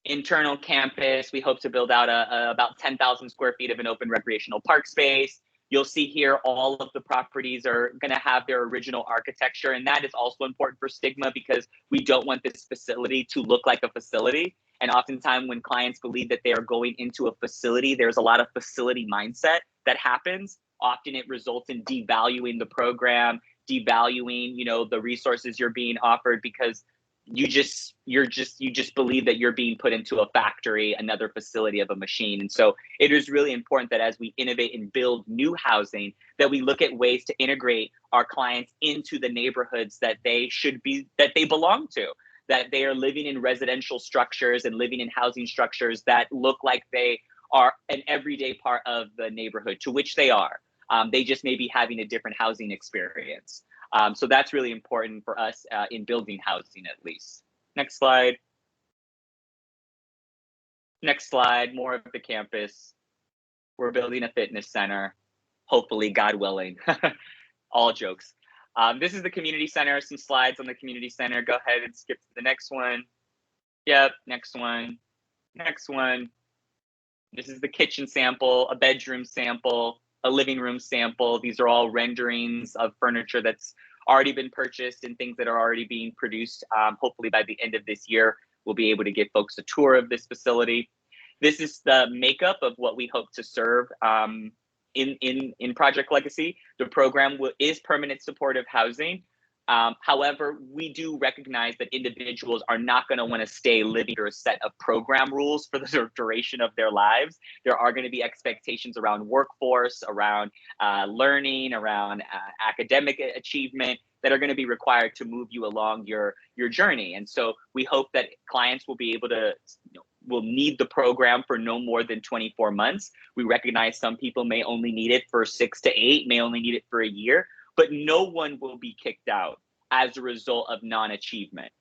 Internal campus, we hope to build out about 10,000 square feet of an open recreational park space. You'll see here all of the properties are going to have their original architecture, and that is also important for stigma because we don't want this facility to look like a facility. And oftentimes when clients believe that they are going into a facility, there's a lot of facility mindset that happens. Often it results in devaluing the program, devaluing, the resources you're being offered because you just believe that you're being put into a factory, another facility of a machine. And so it is really important that as we innovate and build new housing, that we look at ways to integrate our clients into the neighborhoods that they belong to, that they are living in residential structures and living in housing structures that look like they are an everyday part of the neighborhood, to which they are. They just may be having a different housing experience. So that's really important for us in building housing, at least. Next slide. Next slide, more of the campus. We're building a fitness center, hopefully, God willing. All jokes. This is the community center, some slides on the community center. Go ahead and skip to the next one. Yep, next one. Next one. This is the kitchen sample, a bedroom sample, a living room sample. These are all renderings of furniture that's already been purchased and things that are already being produced. Hopefully by the end of this year, we'll be able to give folks a tour of this facility. This is the makeup of what we hope to serve in Project Legacy. The program is permanent supportive housing. However, we do recognize that individuals are not going to want to stay living under a set of program rules for the duration of their lives. There are going to be expectations around workforce, around learning, around academic achievement that are going to be required to move you along your journey. And so we hope that clients will be able to, will need the program for no more than 24 months. We recognize some people may only need it for 6 to 8, may only need it for a year, but no one will be kicked out as a result of non-achievement.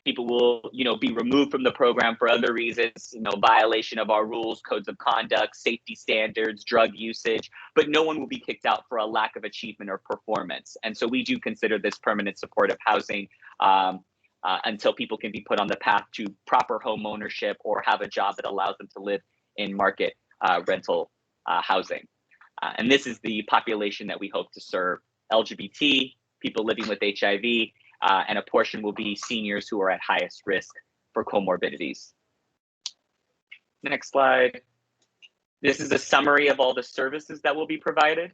People will, be removed from the program for other reasons, violation of our rules, codes of conduct, safety standards, drug usage, but no one will be kicked out for a lack of achievement or performance. And so we do consider this permanent supportive housing until people can be put on the path to proper home ownership or have a job that allows them to live in market rental housing. And this is the population that we hope to serve: LGBT, people living with HIV, and a portion will be seniors who are at highest risk for comorbidities. Next slide. This is a summary of all the services that will be provided.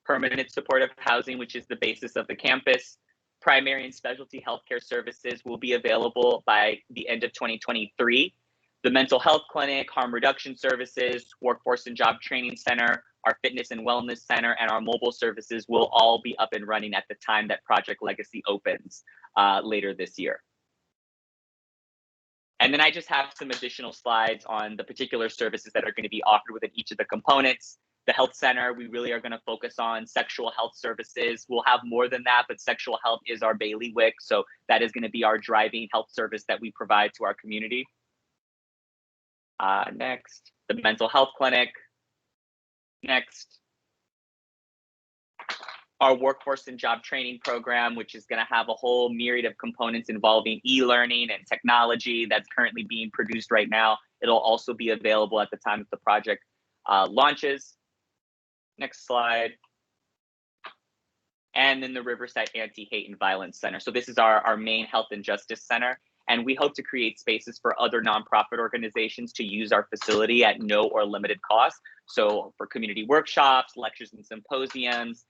Permanent supportive housing, which is the basis of the campus. Primary and specialty healthcare services will be available by the end of 2023. The mental health clinic, harm reduction services, workforce and job training center, our fitness and wellness center, and our mobile services will all be up and running at the time that Project Legacy opens later this year. And then I just have some additional slides on the particular services that are going to be offered within each of the components. The health center, we really are going to focus on sexual health services. We'll have more than that, but sexual health is our bailiwick. So that is going to be our driving health service that we provide to our community. Next, the mental health clinic. Next, our workforce and job training program, which is going to have a whole myriad of components involving e-learning and technology that's currently being produced right now. It'll also be available at the time that the project launches. Next slide. And then the Riverside Anti-Hate and Violence Center. So this is our main health and justice center. And we hope to create spaces for other nonprofit organizations to use our facility at no or limited cost. So for community workshops, lectures and symposiums,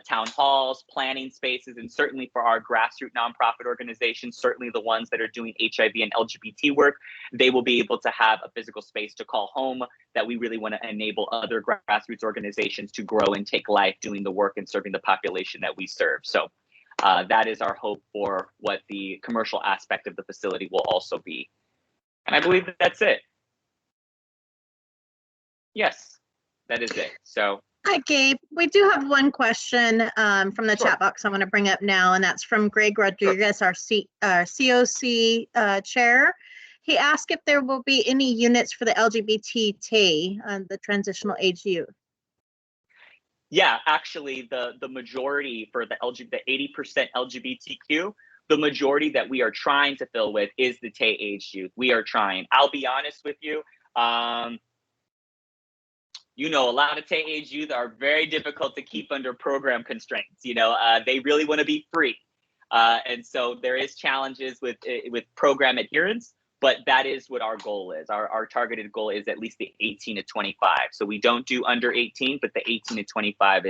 town halls, planning spaces, and certainly for our grassroots nonprofit organizations, certainly the ones that are doing HIV and LGBT work, they will be able to have a physical space to call home that we really want to enable other grassroots organizations to grow and take life doing the work and serving the population that we serve. So that is our hope for what the commercial aspect of the facility will also be. And I believe that's it. Yes, that is it. So. Hi, Gabe. We do have one question from the chat box I want to bring up now, and that's from Greg Rodriguez, our COC chair. He asked if there will be any units for the LGBT, the transitional age youth. Yeah, actually, the majority for the 80% LGBTQ, the majority that we are trying to fill with is the Tay-aged youth. We are trying. I'll be honest with you. A lot of Tay-aged youth are very difficult to keep under program constraints. They really want to be free. And so there is challenges with program adherence, but that is what our goal is. Our targeted goal is at least the 18 to 25. So we don't do under 18, but the 18 to 25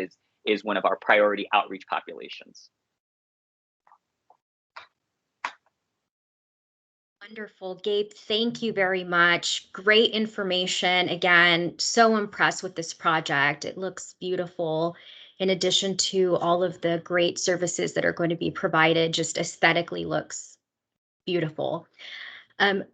is one of our priority outreach populations. Wonderful, Gabe. Thank you very much. Great information. Again, so impressed with this project. It looks beautiful. In addition to all of the great services that are going to be provided, just aesthetically looks beautiful.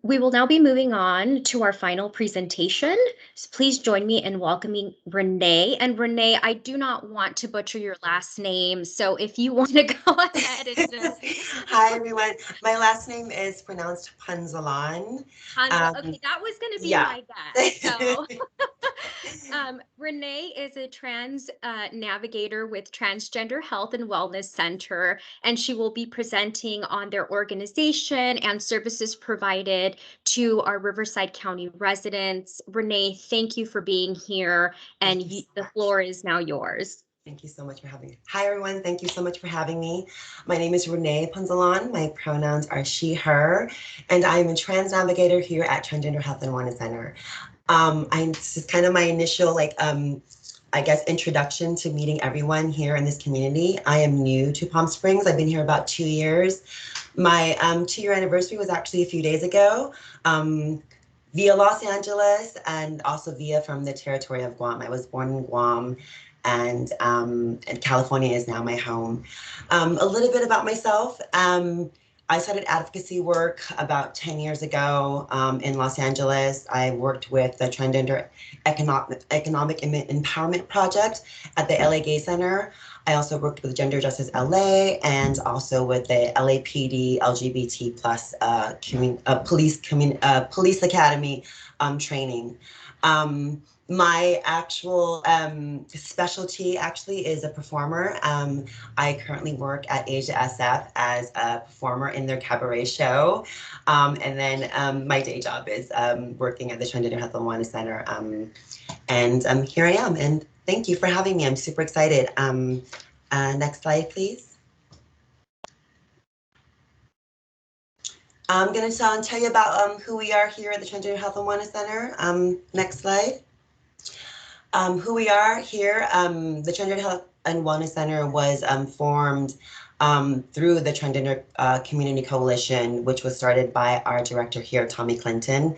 We will now be moving on to our final presentation. So please join me in welcoming Renee. And Renee, I do not want to butcher your last name, so if you want to go ahead and just... Hi, everyone. My last name is pronounced Panzalan. Okay, that was going to be yeah. my guess. So, Renee is a trans navigator with Transgender Health and Wellness Center, and she will be presenting on their organization and services provided to our Riverside County residents. Renee, thank you for being here, and the floor is now yours. Thank you so much for having me. Hi, everyone. Thank you so much for having me. My name is Renee Panzalan. My pronouns are she, her, and I am a trans navigator here at Transgender Health and Wellness Center. This is kind of my initial, I guess, introduction to meeting everyone here in this community. I am new to Palm Springs. I've been here about 2 years. My 2-year anniversary was actually a few days ago. Via Los Angeles and also via from the territory of Guam. I was born in Guam, and California is now my home. A little bit about myself. I started advocacy work about 10 years ago in Los Angeles. I worked with the Transgender Economic Empowerment Project at the LA Gay Center. I also worked with Gender Justice LA and also with the LAPD LGBT plus police academy training. My actual specialty actually is a performer. I currently work at Asia SF as a performer in their cabaret show. And then my day job is working at the Transgender Health and Wellness Center. And here I am, and thank you for having me. I'm super excited. Next slide, please. I'm going to tell you about who we are here at the Transgender Health and Wellness Center. Next slide. Who we are here, the Transgender Health and Wellness Center was formed through the Transgender Community Coalition, which was started by our director here, Tommy Clinton.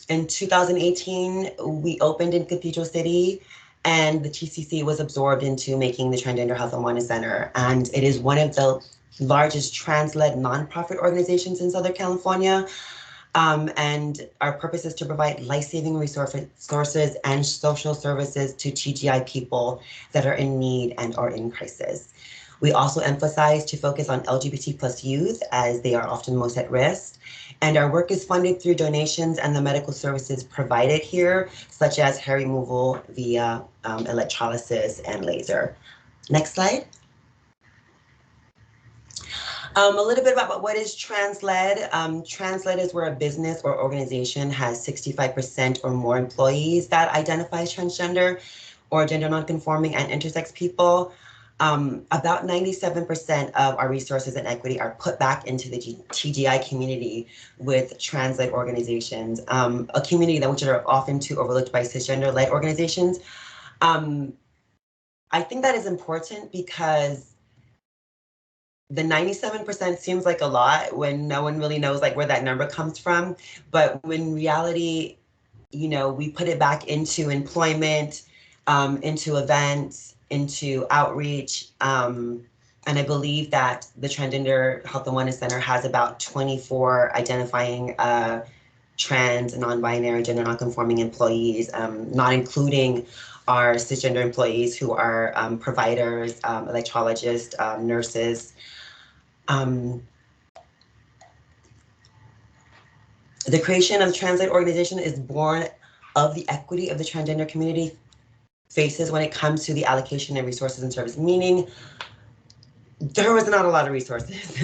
In 2018, we opened in Cathedral City, and the TCC was absorbed into making the Transgender Health and Wellness Center. And it is one of the largest trans-led nonprofit organizations in Southern California. And our purpose is to provide life-saving resources and social services to TGI people that are in need and are in crisis. We also emphasize to focus on LGBT plus youth, as they are often most at risk. And our work is funded through donations and the medical services provided here, such as hair removal via electrolysis and laser. Next slide. A little bit about what is trans-led. Trans-led is where a business or organization has 65% or more employees that identify as transgender or gender nonconforming and intersex people. About 97% of our resources and equity are put back into the TGI community with trans-led organizations, a community that which are often too overlooked by cisgender-led organizations. I think that is important because the 97% seems like a lot when no one really knows like where that number comes from. But when reality, you know, we put it back into employment, into events, into outreach. And I believe that the Transgender Health and Wellness Center has about 24 identifying trans and non-binary gender non-conforming employees, not including our cisgender employees who are providers, electrologists, nurses. The creation of the Trans-led organization is born of the equity of the transgender community faces when it comes to the allocation of resources and service, meaning there was not a lot of resources.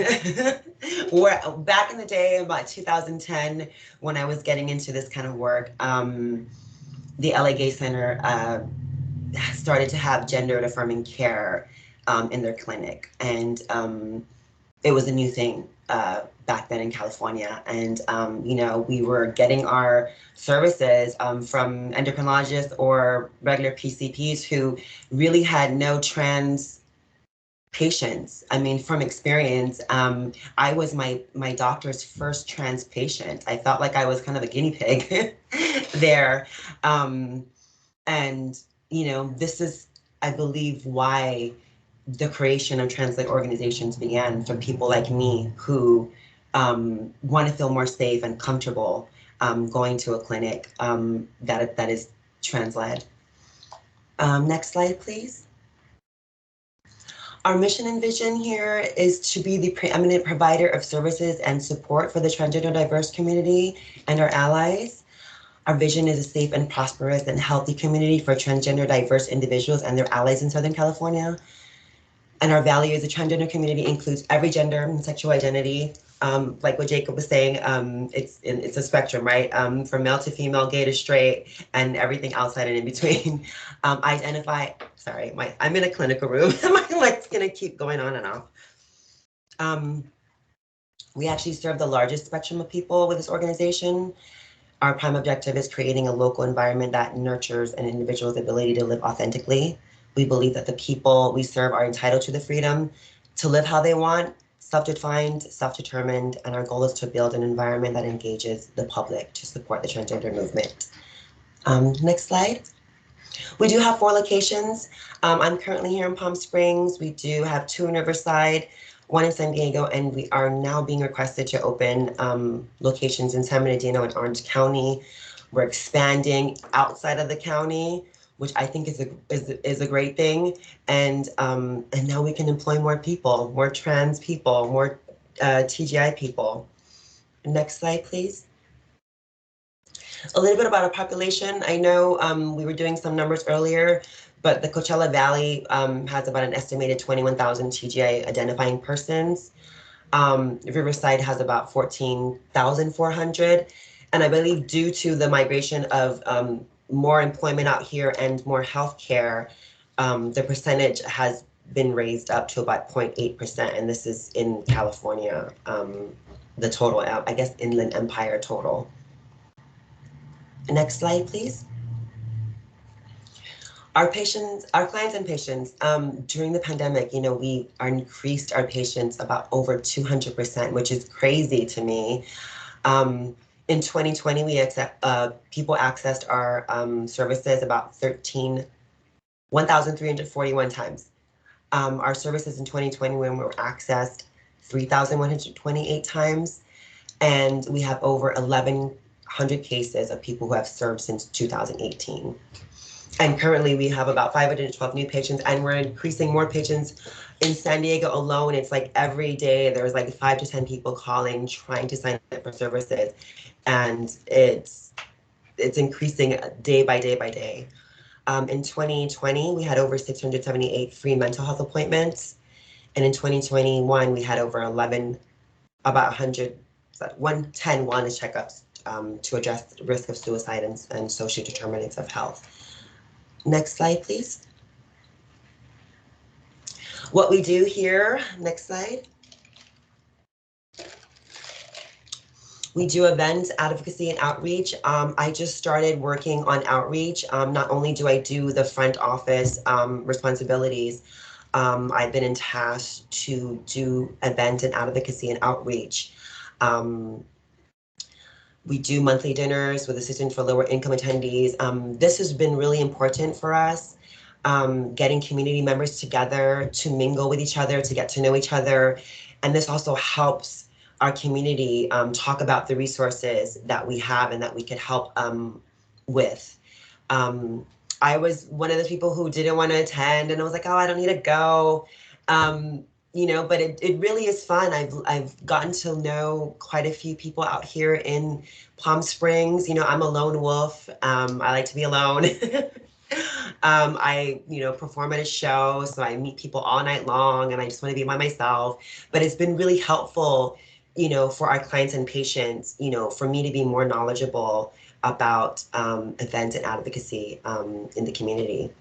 Where back in the day, about 2010, when I was getting into this kind of work, the LA Gay Center started to have gendered affirming care in their clinic. And it was a new thing back then in California. And, you know, we were getting our services from endocrinologists or regular PCPs who really had no trans patients. I mean, from experience, I was my doctor's first trans patient. I felt like I was kind of a guinea pig there. And, you know, this is, I believe, why the creation of trans-led organizations began, from people like me who want to feel more safe and comfortable going to a clinic that is trans-led. Next slide, please. Our mission and vision here is to be the preeminent provider of services and support for the transgender diverse community and our allies. Our vision is a safe and prosperous and healthy community for transgender diverse individuals and their allies in Southern California. And our value as a transgender community includes every gender and sexual identity. Like what Jacob was saying, it's a spectrum, right? From male to female, gay to straight, and everything outside and in between. I'm in a clinical room. My leg's gonna keep going on and off. We actually serve the largest spectrum of people with this organization. Our prime objective is creating a local environment that nurtures an individual's ability to live authentically. We believe that the people we serve are entitled to the freedom to live how they want, self-defined, self-determined, and our goal is to build an environment that engages the public to support the transgender movement. Next slide. We do have 4 locations. I'm currently here in Palm Springs. We do have 2 in Riverside, 1 in San Diego, and we are now being requested to open locations in San Bernardino and Orange County. We're expanding outside of the county, which I think is a great thing. And now we can employ more people, more trans people, more TGI people. Next slide, please. A little bit about our population. I know we were doing some numbers earlier, but the Coachella Valley has about an estimated 21,000 TGI identifying persons. Riverside has about 14,400. And I believe due to the migration of more employment out here and more healthcare, the percentage has been raised up to about 0.8%. And this is in California, the total, I guess, Inland Empire total. Next slide, please. Our clients and patients, during the pandemic, we increased our patients about over 200%, which is crazy to me. In 2020, people accessed our services about 1,341 times. Our services in 2021 were accessed 3,128 times, and we have over 1,100 cases of people who have served since 2018. And currently we have about 512 new patients, and we're increasing more patients in San Diego alone. It's like every day there's like 5 to 10 people calling, trying to sign up for services. And it's increasing day by day by day. In 2020, we had over 678 free mental health appointments. And in 2021, we had over 110 wellness checkups to address the risk of suicide and social determinants of health. Next slide, please. What we do here, next slide. We do events, advocacy, and outreach. I just started working on outreach. Not only do I do the front office responsibilities, I've been tasked to do event and advocacy and outreach. We do monthly dinners with assistance for lower income attendees. This has been really important for us, getting community members together to mingle with each other, to get to know each other. And this also helps our community talk about the resources that we have and that we could help with. I was one of those people who didn't want to attend, and I was like, oh, I don't need to go. But it really is fun. I've gotten to know quite a few people out here in Palm Springs. I'm a lone wolf. I like to be alone. I perform at a show, so I meet people all night long, and I just want to be by myself. But it's been really helpful, for our clients and patients, for me to be more knowledgeable about events and advocacy in the community.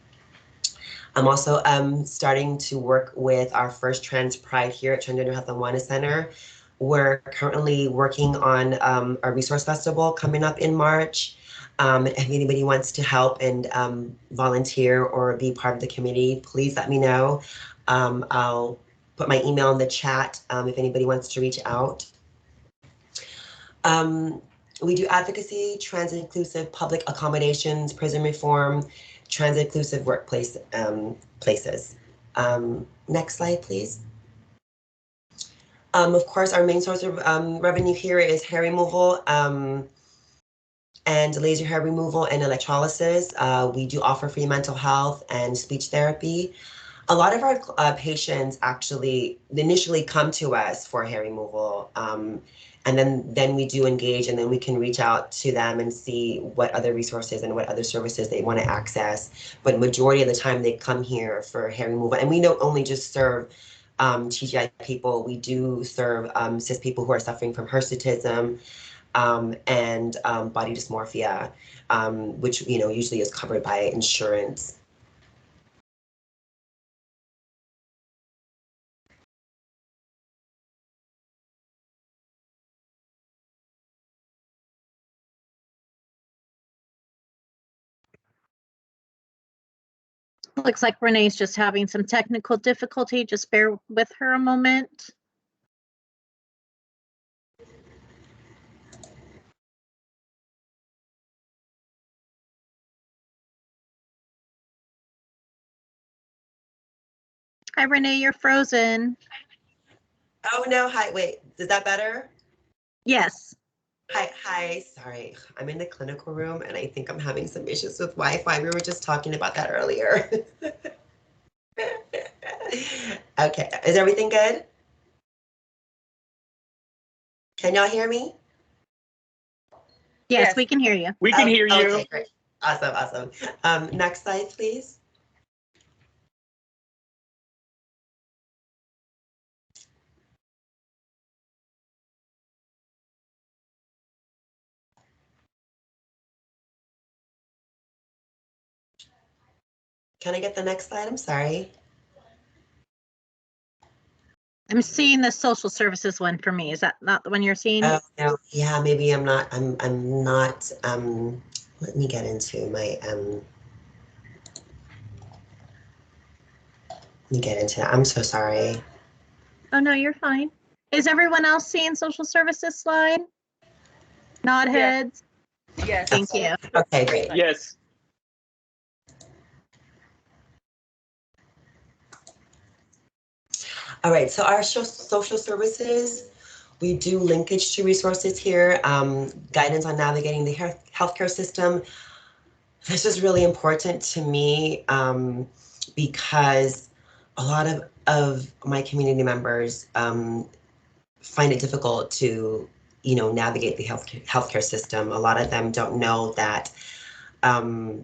I'm also starting to work with our first Trans Pride here at Transgender Health and Wellness Center. We're currently working on a resource festival coming up in March. If anybody wants to help and volunteer or be part of the committee, please let me know. I'll put my email in the chat if anybody wants to reach out. We do advocacy, trans-inclusive public accommodations, prison reform, trans-inclusive workplace places. Next slide, please. Of course, our main source of revenue here is hair removal and laser hair removal and electrolysis. We do offer free mental health and speech therapy. A lot of our patients actually initially come to us for hair removal. And then we do engage, and then we can reach out to them and see what other resources and what other services they want to access. But majority of the time they come here for hair removal. And we don't only just serve TGI people, we do serve cis people who are suffering from hirsutism and body dysmorphia, which usually is covered by insurance. Looks like Renee's just having some technical difficulty. Just bear with her a moment. Hi, Renee, you're frozen. Oh no, hi, wait, is that better? Yes. Hi, sorry. I'm in the clinical room and I think I'm having some issues with Wi-Fi. We were just talking about that earlier. Okay, is everything good? Can y'all hear me? Yes, we can hear you. We can hear you. Okay, great. Awesome. Next slide, please. Can I get the next slide? I'm sorry. I'm seeing the social services one for me. Is that not the one you're seeing? Oh no, yeah, maybe I'm not. I'm not. Let me get into my Let me get into that. I'm so sorry. Oh no, you're fine. Is everyone else seeing social services slide? Nod heads. Yes. Thank you. Okay, great. Yes. All right, so our social services, we do linkage to resources here, guidance on navigating the healthcare system. This is really important to me because a lot of my community members find it difficult to, navigate the healthcare system. A lot of them don't know that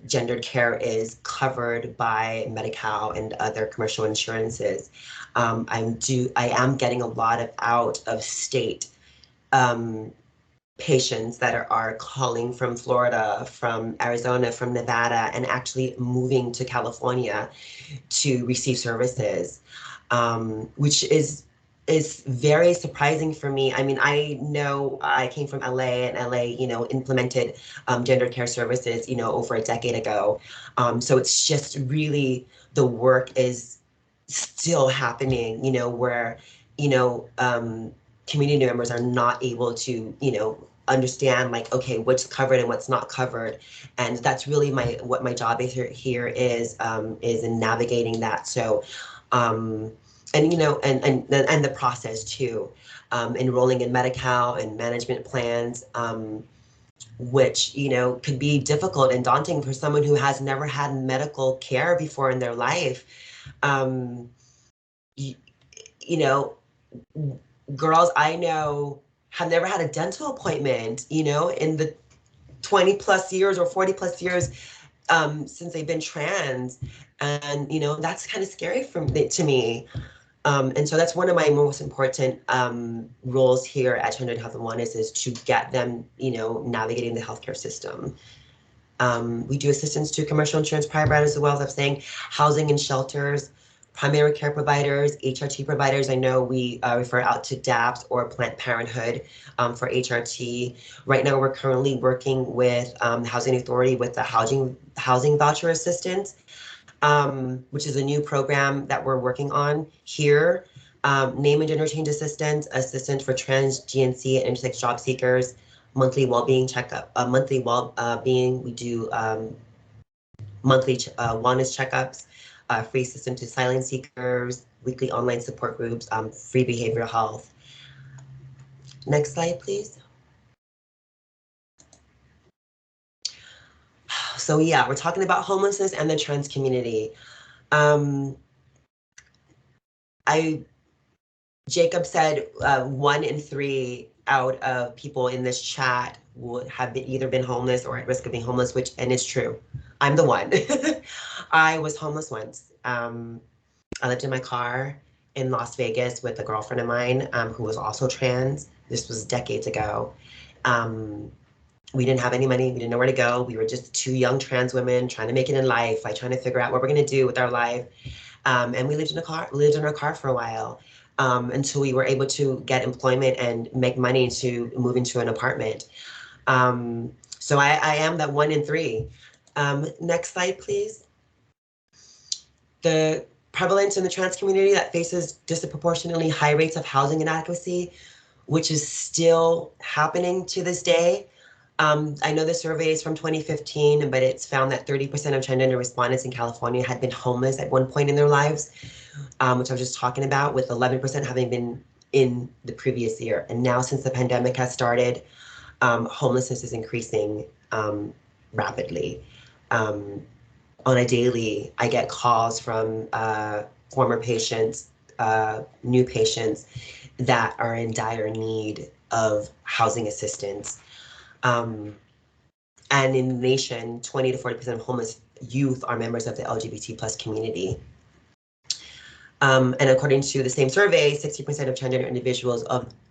gendered care is covered by Medi-Cal and other commercial insurances. I am getting a lot of out of state patients that are calling from Florida, from Arizona, from Nevada, and actually moving to California to receive services, which is very surprising for me. I mean, I know I came from LA, and LA, implemented gender care services, over a decade ago. So it's just really, the work is still happening, where, community members are not able to, understand, like, okay, what's covered and what's not covered. And that's really what my job is here is in navigating that. So and and the process too, enrolling in Medi-Cal and management plans, which could be difficult and daunting for someone who has never had medical care before in their life. You know, girls I know have never had a dental appointment, in the 20 plus years or 40 plus years since they've been trans. And, that's kind of scary to me. And so that's one of my most important roles here at Gendered Health and Wellness, is to get them, navigating the healthcare system. We do assistance to commercial insurance providers, as well as I'm saying, housing and shelters, primary care providers, HRT providers. I know we refer out to DAPS or Planned Parenthood for HRT. Right now, we're currently working with the Housing Authority with the housing voucher assistance, which is a new program that we're working on here. Name and gender change assistance for trans, GNC, and intersex job seekers, monthly well-being checkup, monthly well-being. We do monthly wellness checkups, free assistance to asylum seekers, weekly online support groups, free behavioral health. Next slide, please. So yeah, we're talking about homelessness and the trans community. Jacob said 1 in 3 out of people in this chat would have either been homeless or at risk of being homeless, and it's true. I'm the one. I was homeless once. I lived in my car in Las Vegas with a girlfriend of mine who was also trans. This was decades ago. We didn't have any money. We didn't know where to go. We were just 2 young trans women trying to make it in life, like trying to figure out what we're going to do with our life. And we lived in our car for a while until we were able to get employment and make money to move into an apartment. So I am that 1 in 3. Next slide, please. The prevalence in the trans community that faces disproportionately high rates of housing inadequacy, which is still happening to this day. I know the survey is from 2015, but it's found that 30% of transgender respondents in California had been homeless at one point in their lives, which I was just talking about, with 11% having been in the previous year. And now, since the pandemic has started, homelessness is increasing rapidly. On a daily, I get calls from former patients, new patients that are in dire need of housing assistance. And in the nation, 20 to 40% of homeless youth are members of the LGBT plus community. And according to the same survey, 60% of transgender individuals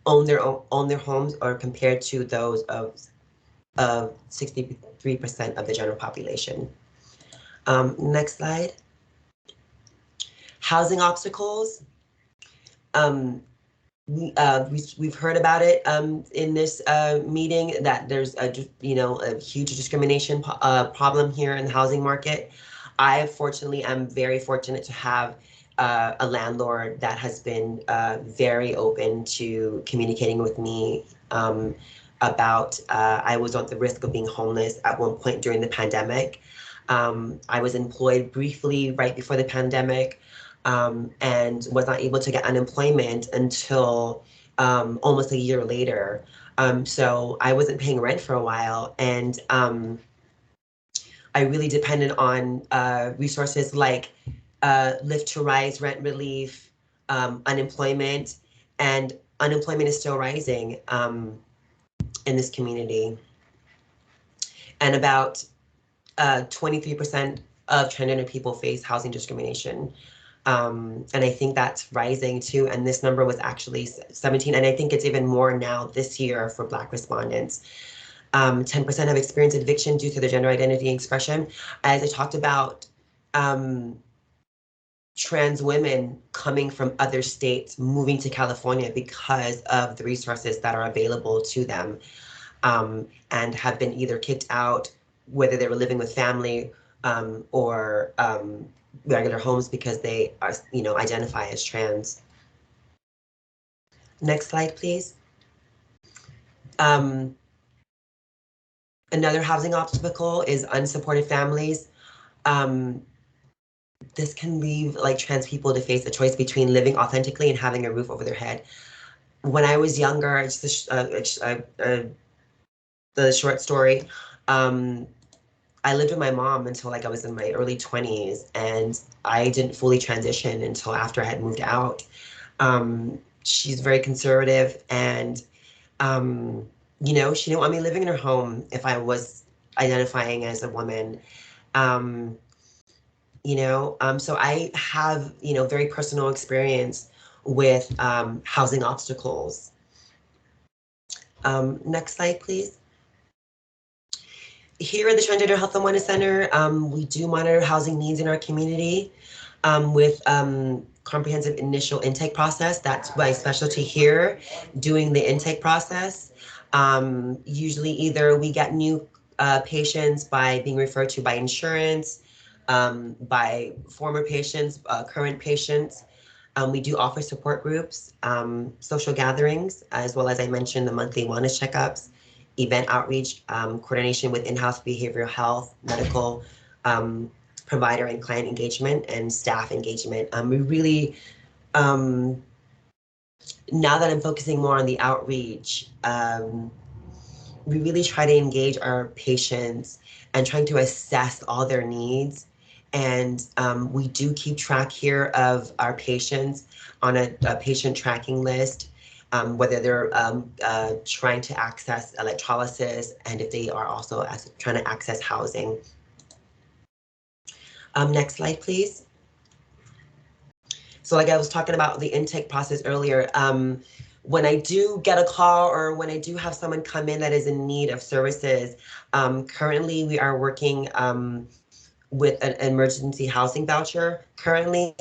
own their homes, or compared to those of 63% of the general population. Next slide. Housing obstacles. We've heard about it in this meeting, that there's a huge discrimination problem here in the housing market. I fortunately am very fortunate to have a landlord that has been very open to communicating with me about I was at the risk of being homeless at one point during the pandemic. I was employed briefly right before the pandemic. And was not able to get unemployment until almost a year later. So I wasn't paying rent for a while, and I really depended on resources like Lift to Rise, rent relief, unemployment, and unemployment is still rising in this community. And about 23% of transgender people face housing discrimination. And I think that's rising too. And this number was actually 17. And I think it's even more now this year for Black respondents. 10% have experienced eviction due to their gender identity expression. As I talked about, trans women coming from other states moving to California because of the resources that are available to them, and have been either kicked out, whether they were living with family or regular homes because they are, identify as trans. Next slide, please. Another housing obstacle is unsupported families. This can leave trans people to face a choice between living authentically and having a roof over their head. When I was younger, it's the short story. I lived with my mom until I was in my early 20s, and I didn't fully transition until after I had moved out. She's very conservative, and she didn't want me living in her home if I was identifying as a woman. So I have very personal experience with housing obstacles. Next slide, please. Here at the Transgender Health and Wellness Center, we do monitor housing needs in our community with comprehensive initial intake process. That's my specialty here, doing the intake process. Usually either we get new patients by being referred to by insurance, by former patients, current patients. We do offer support groups, social gatherings, as well as I mentioned, the monthly wellness checkups, event outreach, coordination with in-house behavioral health, medical provider and client engagement, and staff engagement. We really now that I'm focusing more on the outreach, we really try to engage our patients and trying to assess all their needs. And we do keep track here of our patients on a patient tracking list, whether they're trying to access electrolysis and if they are also trying to access housing. Next slide, please. So like I was talking about the intake process earlier, when I do get a call or when I do have someone come in that is in need of services, currently we are working with an emergency housing voucher currently,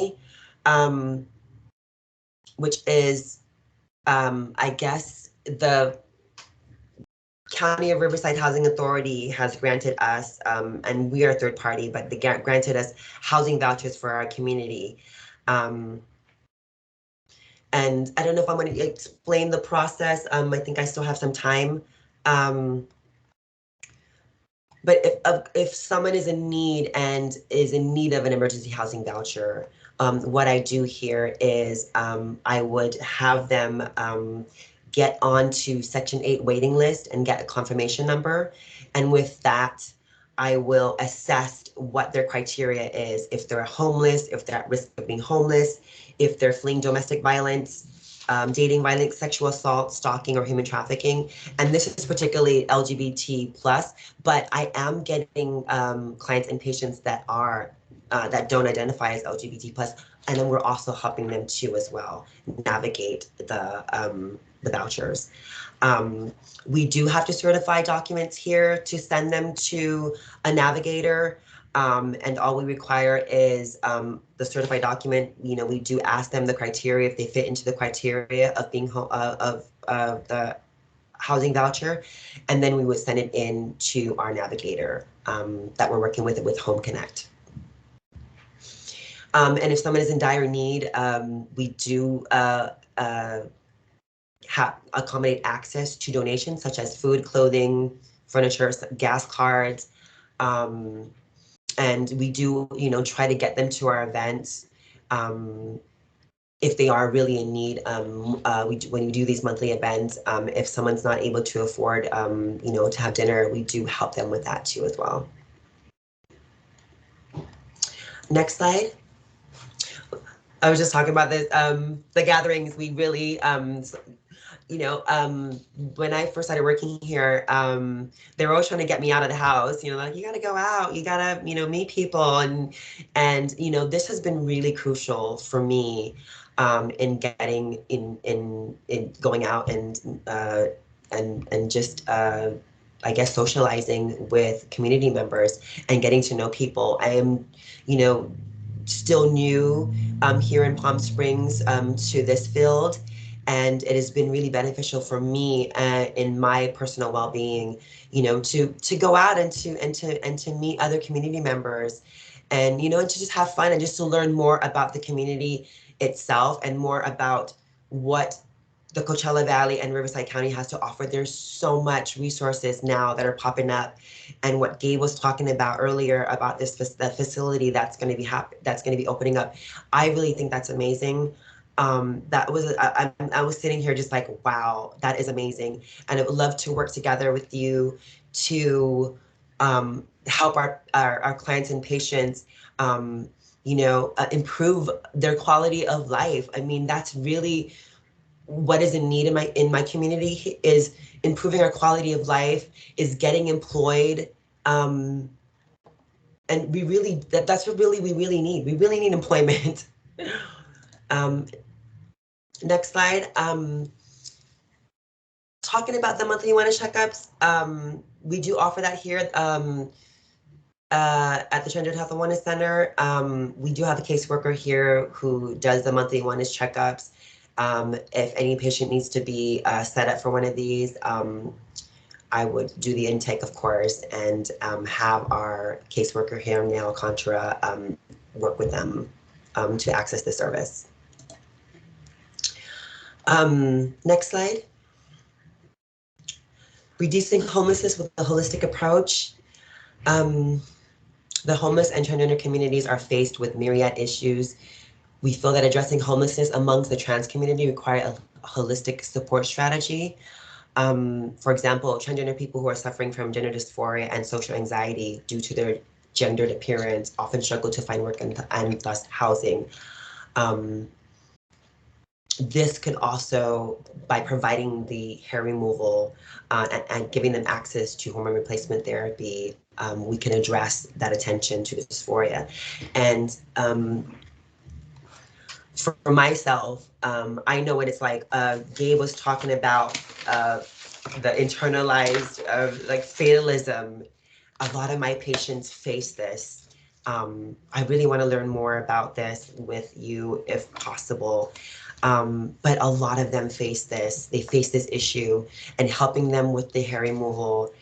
which is, I guess, the County of Riverside Housing Authority has granted us, and we are a third party, but they granted us housing vouchers for our community. And I don't know if I'm going to explain the process. I think I still have some time. But if someone is in need and is in need of an emergency housing voucher, what I do here is I would have them get onto Section 8 waiting list and get a confirmation number. And with that, I will assess what their criteria is. If they're homeless, if they're at risk of being homeless, if they're fleeing domestic violence, dating violence, sexual assault, stalking, or human trafficking. And this is particularly LGBT plus, but I am getting clients and patients that are that don't identify as LGBT plus, and then we're also helping them too as well navigate the vouchers. We do have to certify documents here to send them to a navigator. And all we require is the certified document. You know, we do ask them the criteria if they fit into the criteria of being of the housing voucher, and then we would send it in to our navigator that we're working with Home Connect. And if someone is in dire need, we do accommodate access to donations such as food, clothing, furniture, gas cards. And we do, you know, try to get them to our events if they are really in need. When we do these monthly events, if someone's not able to afford, you know, to have dinner, we do help them with that too as well. Next slide. I was just talking about this, the gatherings. We really, you know, when I first started working here, they were always trying to get me out of the house. You know, like, you got to go out, you got to, you know, meet people, and you know, this has been really crucial for me in getting in going out and just I guess socializing with community members and getting to know people. I am, you know, still new here in Palm Springs to this field, and it has been really beneficial for me in my personal well-being, you know, to go out and to meet other community members, and you know, and to just have fun and just to learn more about the community itself and more about what the Coachella Valley and Riverside County has to offer. There's so much resources now that are popping up, and what Gabe was talking about earlier about the facility that's going to be opening up, I really think that's amazing. That was I was sitting here just like, wow, that is amazing, and I would love to work together with you to help our clients and patients, you know, improve their quality of life. I mean, that's really what is in need in my community, is improving our quality of life, is getting employed, and we really that's what really we really need. We really need employment. Next slide. Talking about the monthly wellness checkups, we do offer that here at the Trended Health and Wellness Center. We do have a caseworker here who does the monthly wellness checkups. If any patient needs to be set up for one of these, I would do the intake, of course, and have our caseworker here, Neil Contra, work with them to access the service. Next slide. Reducing homelessness with a holistic approach. The homeless and transgender communities are faced with myriad issues We feel that addressing homelessness amongst the trans community requires a holistic support strategy. For example, transgender people who are suffering from gender dysphoria and social anxiety due to their gendered appearance often struggle to find work and thus housing. This could also, by providing the hair removal and giving them access to hormone replacement therapy, we can address that attention to dysphoria. And for myself, I know what it's like. Gabe was talking about the internalized like fatalism. A lot of my patients face this. I really want to learn more about this with you if possible. But a lot of them face this. They face this issue, and helping them with the hair removal,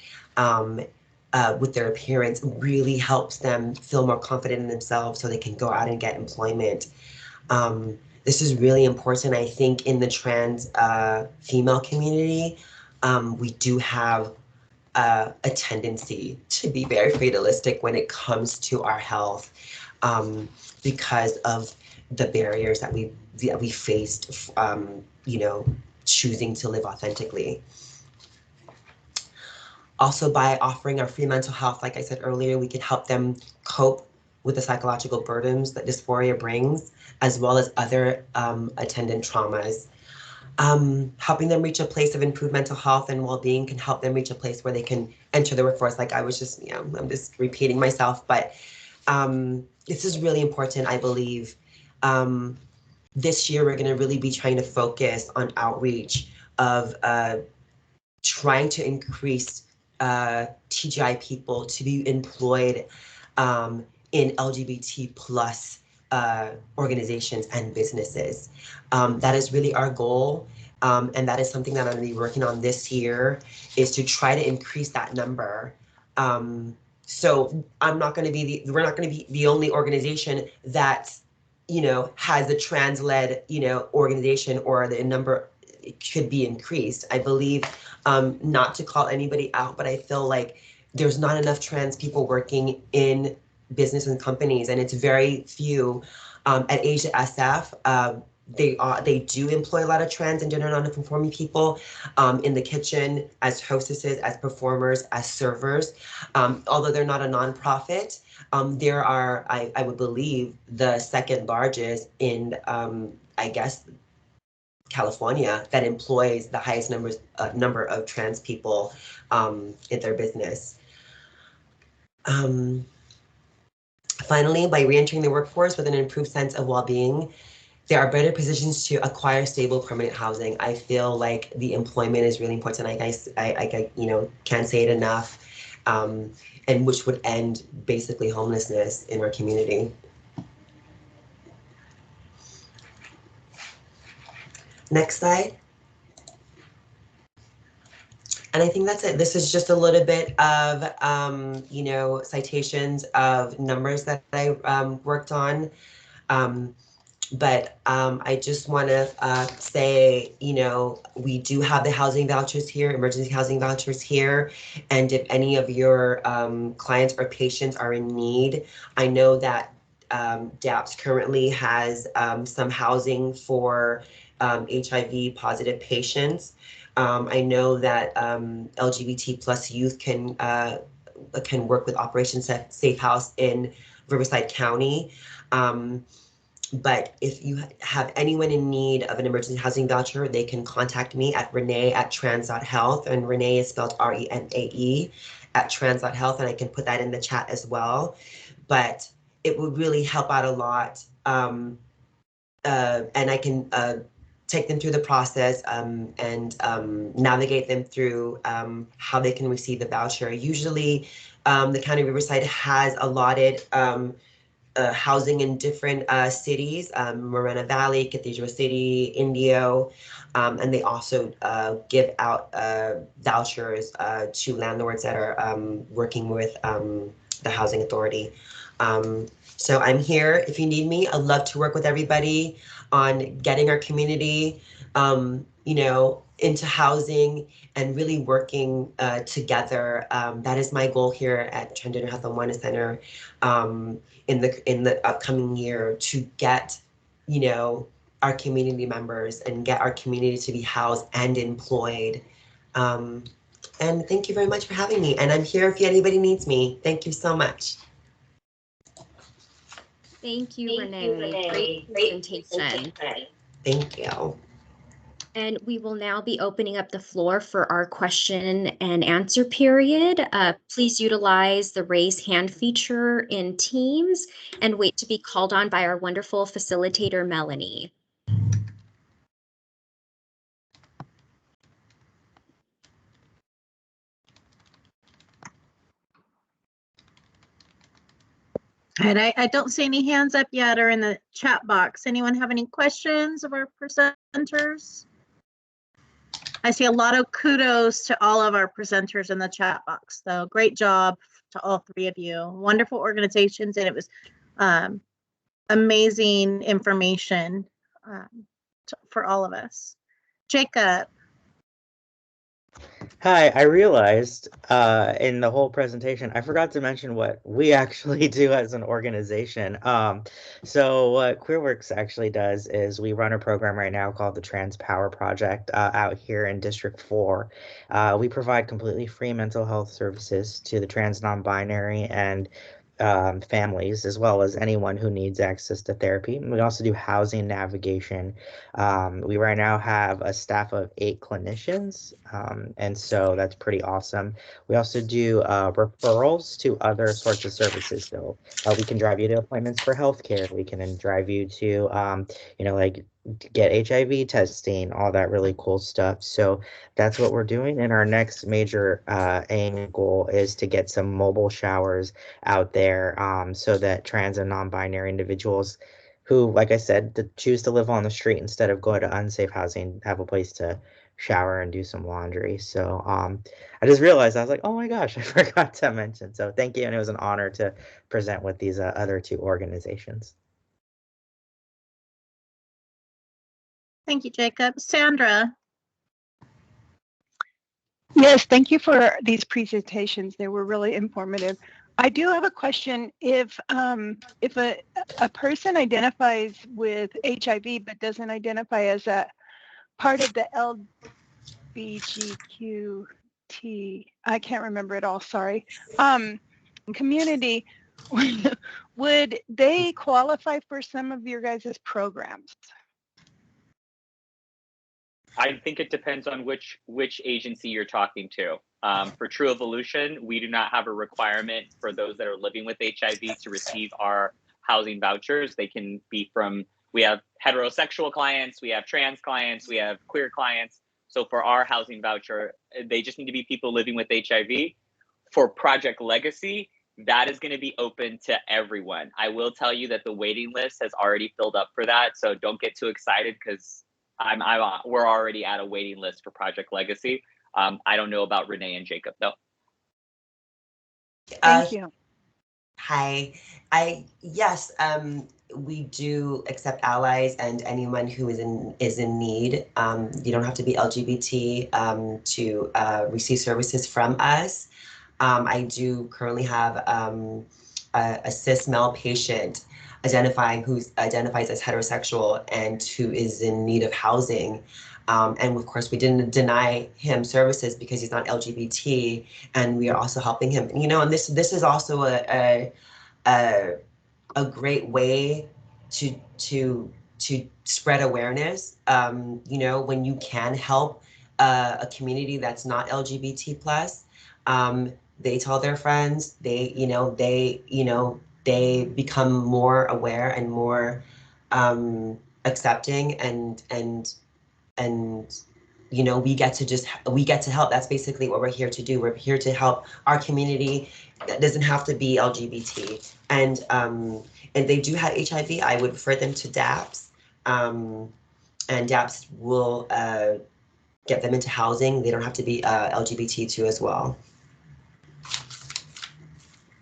with their appearance really helps them feel more confident in themselves so they can go out and get employment. This is really important, I think, in the trans female community. We do have a tendency to be very fatalistic when it comes to our health, because of the barriers that we faced, you know, choosing to live authentically. Also, by offering our free mental health, like I said earlier, we can help them cope with the psychological burdens that dysphoria brings, as well as other attendant traumas. Helping them reach a place of improved mental health and well-being can help them reach a place where they can enter the workforce. Like I was just, you know, I'm just repeating myself, but this is really important, I believe. This year, we're going to really be trying to focus on outreach of trying to increase TGI people to be employed in LGBT plus organizations and businesses. That is really our goal. And that is something that I'm going to be working on this year, is to try to increase that number. So we're not going to be the only organization that, you know, has a trans-led, you know, organization, or the number could be increased. I believe, not to call anybody out, but I feel like there's not enough trans people working in business and companies, and it's very few. At Asia SF, they do employ a lot of trans and gender non-conforming people in the kitchen, as hostesses, as performers, as servers. Although they're not a nonprofit, there are, I would believe, the second largest in, I guess, California, that employs the highest number of trans people in their business. Finally, by re-entering the workforce with an improved sense of well-being, there are better positions to acquire stable permanent housing. I feel like the employment is really important. I you know, can't say it enough, and which would end basically homelessness in our community. Next slide. And I think that's it. This is just a little bit of, you know, citations of numbers that I worked on. But I just want to say, you know, we do have the housing vouchers here, emergency housing vouchers here. And if any of your clients or patients are in need, I know that DAPS currently has some housing for HIV positive patients. I know that LGBT plus youth can work with Operation Safe House in Riverside County. But if you have anyone in need of an emergency housing voucher, they can contact me at Renee@trans.health, and Renee is spelled RENAE @trans.health, and I can put that in the chat as well. But it would really help out a lot, and I can take them through the process and navigate them through how they can receive the voucher. Usually, the County of Riverside has allotted housing in different cities, Moreno Valley, Cathedral City, Indio, and they also give out vouchers to landlords that are working with the Housing Authority. So I'm here if you need me. I'd love to work with everybody on getting our community, you know, into housing and really working together. That is my goal here at Transgender Health and Wellness Center in the upcoming year, to get, you know, our community members and get our community to be housed and employed. And thank you very much for having me. And I'm here if anybody needs me. Thank you so much. Thank you, Renee. Great presentation. Thank you. And we will now be opening up the floor for our question and answer period. Please utilize the raise hand feature in Teams and wait to be called on by our wonderful facilitator, Melanie. And I don't see any hands up yet or in the chat box. Anyone have any questions of our presenters? I see a lot of kudos to all of our presenters in the chat box. So great job to all three of you. Wonderful organizations, and it was amazing information for all of us. Jacob. Hi, I realized in the whole presentation, I forgot to mention what we actually do as an organization. So what QueerWorks actually does is we run a program right now called the Trans Power Project out here in District 4. We provide completely free mental health services to the trans, non-binary, and families, as well as anyone who needs access to therapy. And we also do housing navigation. We right now have a staff of 8 clinicians, and so that's pretty awesome. We also do referrals to other sorts of services. So we can drive you to appointments for healthcare. We can drive you to, like get HIV testing, all that really cool stuff. So that's what we're doing. And our next major aim and goal is to get some mobile showers out there so that trans and non-binary individuals who, like I said, choose to live on the street instead of go to unsafe housing, have a place to shower and do some laundry. So I just realized, I was like, oh my gosh, I forgot to mention. So thank you. And it was an honor to present with these other 2 organizations. Thank you, Jacob. Sandra. Yes, thank you for these presentations. They were really informative. I do have a question. If a person identifies with HIV but doesn't identify as a part of the LGBTQ, I can't remember it all, sorry, community, would they qualify for some of your guys' programs? I think it depends on which agency you're talking to. For True Evolution, we do not have a requirement for those that are living with HIV to receive our housing vouchers. They can be from, we have heterosexual clients, we have trans clients, we have queer clients. So for our housing voucher, they just need to be people living with HIV. For Project Legacy, that is going to be open to everyone. I will tell you that the waiting list has already filled up for that. So don't get too excited because we're already at a waiting list for Project Legacy. I don't know about Renee and Jacob though. Thank you. Hi, yes, we do accept allies and anyone who is in need. You don't have to be LGBT to receive services from us. I do currently have a cis male patient who identifies as heterosexual and who is in need of housing. And of course, we didn't deny him services because he's not LGBT, and we are also helping him. And this is also a great way to spread awareness. When you can help a community that's not LGBT plus, they tell their friends. They become more aware and more accepting, and we get to help. That's basically what we're here to do. We're here to help our community that doesn't have to be LGBT. And they do have HIV. I would refer them to DAPS, and DAPS will get them into housing. They don't have to be LGBT too as well.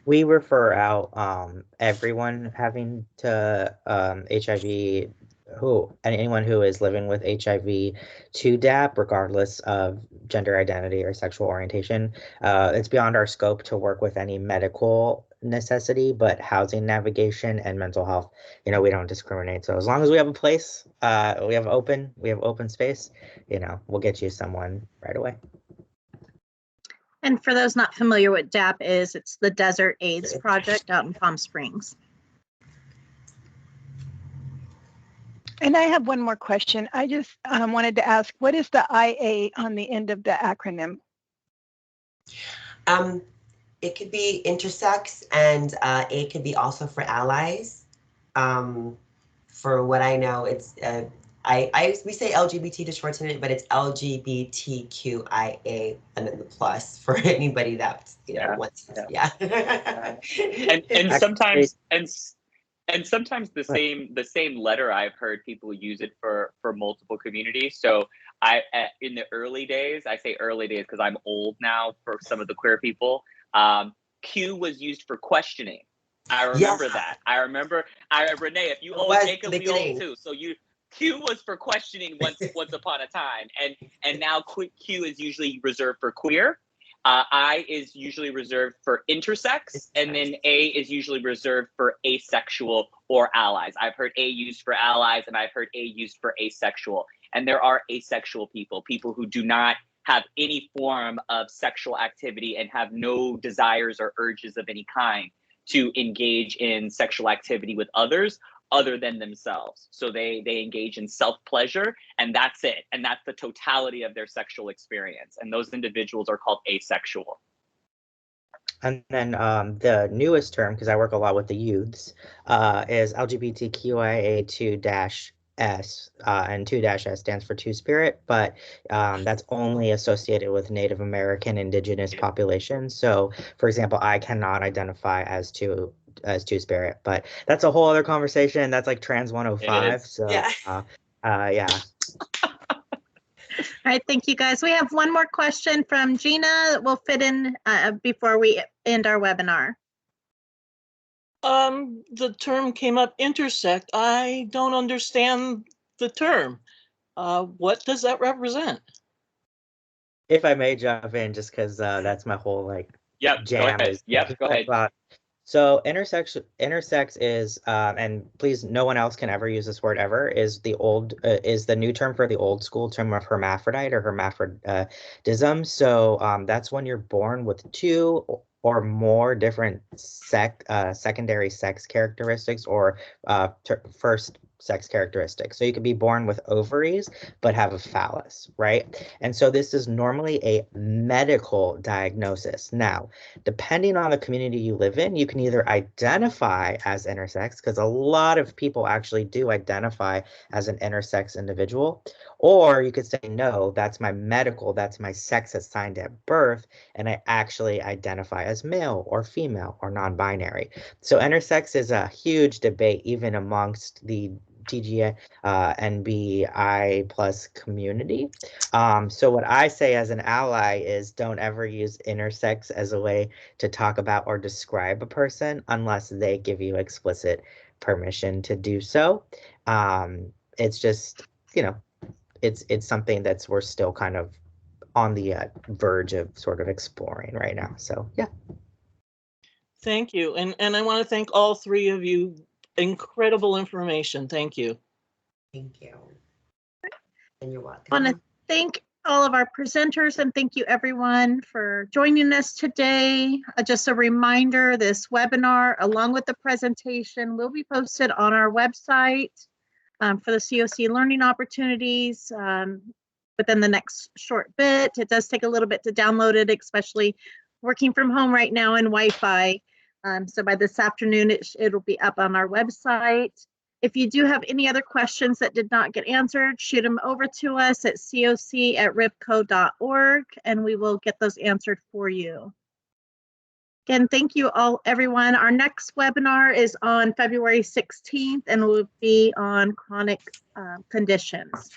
We refer out everyone having to HIV, anyone who is living with HIV to DAP, regardless of gender identity or sexual orientation. It's beyond our scope to work with any medical necessity, but housing navigation and mental health, we don't discriminate. So as long as we have a place, we have open space, we'll get you someone right away. And for those not familiar what DAP is, it's the Desert AIDS Project out in Palm Springs. And I have one more question. I just wanted to ask, what is the IA on the end of the acronym? It could be intersex, and A could be also for allies. For what I know, it's we say LGBT to shorten it, but it's LGBTQIA and then the plus for anybody that's wants. Yeah. And sometimes the same letter, I've heard people use it for multiple communities. So in the early days, I say early days because I'm old now for some of the queer people. Q was used for questioning. I remember that. Renee, if you old, Jacob, we old too. So Q was for questioning once upon a time, and now Q is usually reserved for queer. I is usually reserved for intersex, and then A is usually reserved for asexual or allies. I've heard A used for allies, and I've heard A used for asexual. And there are asexual people who do not have any form of sexual activity and have no desires or urges of any kind to engage in sexual activity with others other than themselves. So they engage in self-pleasure, and that's it. And that's the totality of their sexual experience. And those individuals are called asexual. And then the newest term, because I work a lot with the youths, is LGBTQIA2-S, and 2-S stands for Two-Spirit, but that's only associated with Native American indigenous populations. So, for example, I cannot identify as Two-Spirit, but that's a whole other conversation. That's like Trans 105. So, yeah. All right, thank you guys. We have one more question from Gina that will fit in before we end our webinar. The term came up, intersect. I don't understand the term. What does that represent? If I may jump in, just because that's my whole jam. Go ahead. So intersex is, and please, no one else can ever use this word ever, is the new term for the old school term of hermaphrodite or hermaphrodism. So that's when you're born with two or more different secondary sex characteristics or first sex characteristics. So you could be born with ovaries, but have a phallus, right? And so this is normally a medical diagnosis. Now, depending on the community you live in, you can either identify as intersex, because a lot of people actually do identify as an intersex individual, or you could say, no, that's my sex assigned at birth, and I actually identify as male or female or non-binary. So intersex is a huge debate even amongst the TGA NBI plus community. So what I say as an ally is don't ever use intersex as a way to talk about or describe a person unless they give you explicit permission to do so. It's just, it's something that's we're still kind of on the verge of sort of exploring right now. So yeah. Thank you. And I want to thank all three of you. Incredible information. Thank you. Thank you. And you're welcome. I want to thank all of our presenters and thank you everyone for joining us today. Just a reminder, this webinar along with the presentation will be posted on our website for the COC learning opportunities within the next short bit. It does take a little bit to download it, especially working from home right now in Wi-Fi. So by this afternoon, it'll be up on our website. If you do have any other questions that did not get answered, shoot them over to us at coc@ribco.org, and we will get those answered for you. Again, thank you all, everyone. Our next webinar is on February 16th and will be on chronic conditions.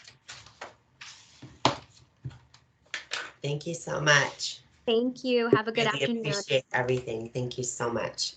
Thank you so much. Thank you. Have a good Really afternoon. appreciate everything. Thank you so much.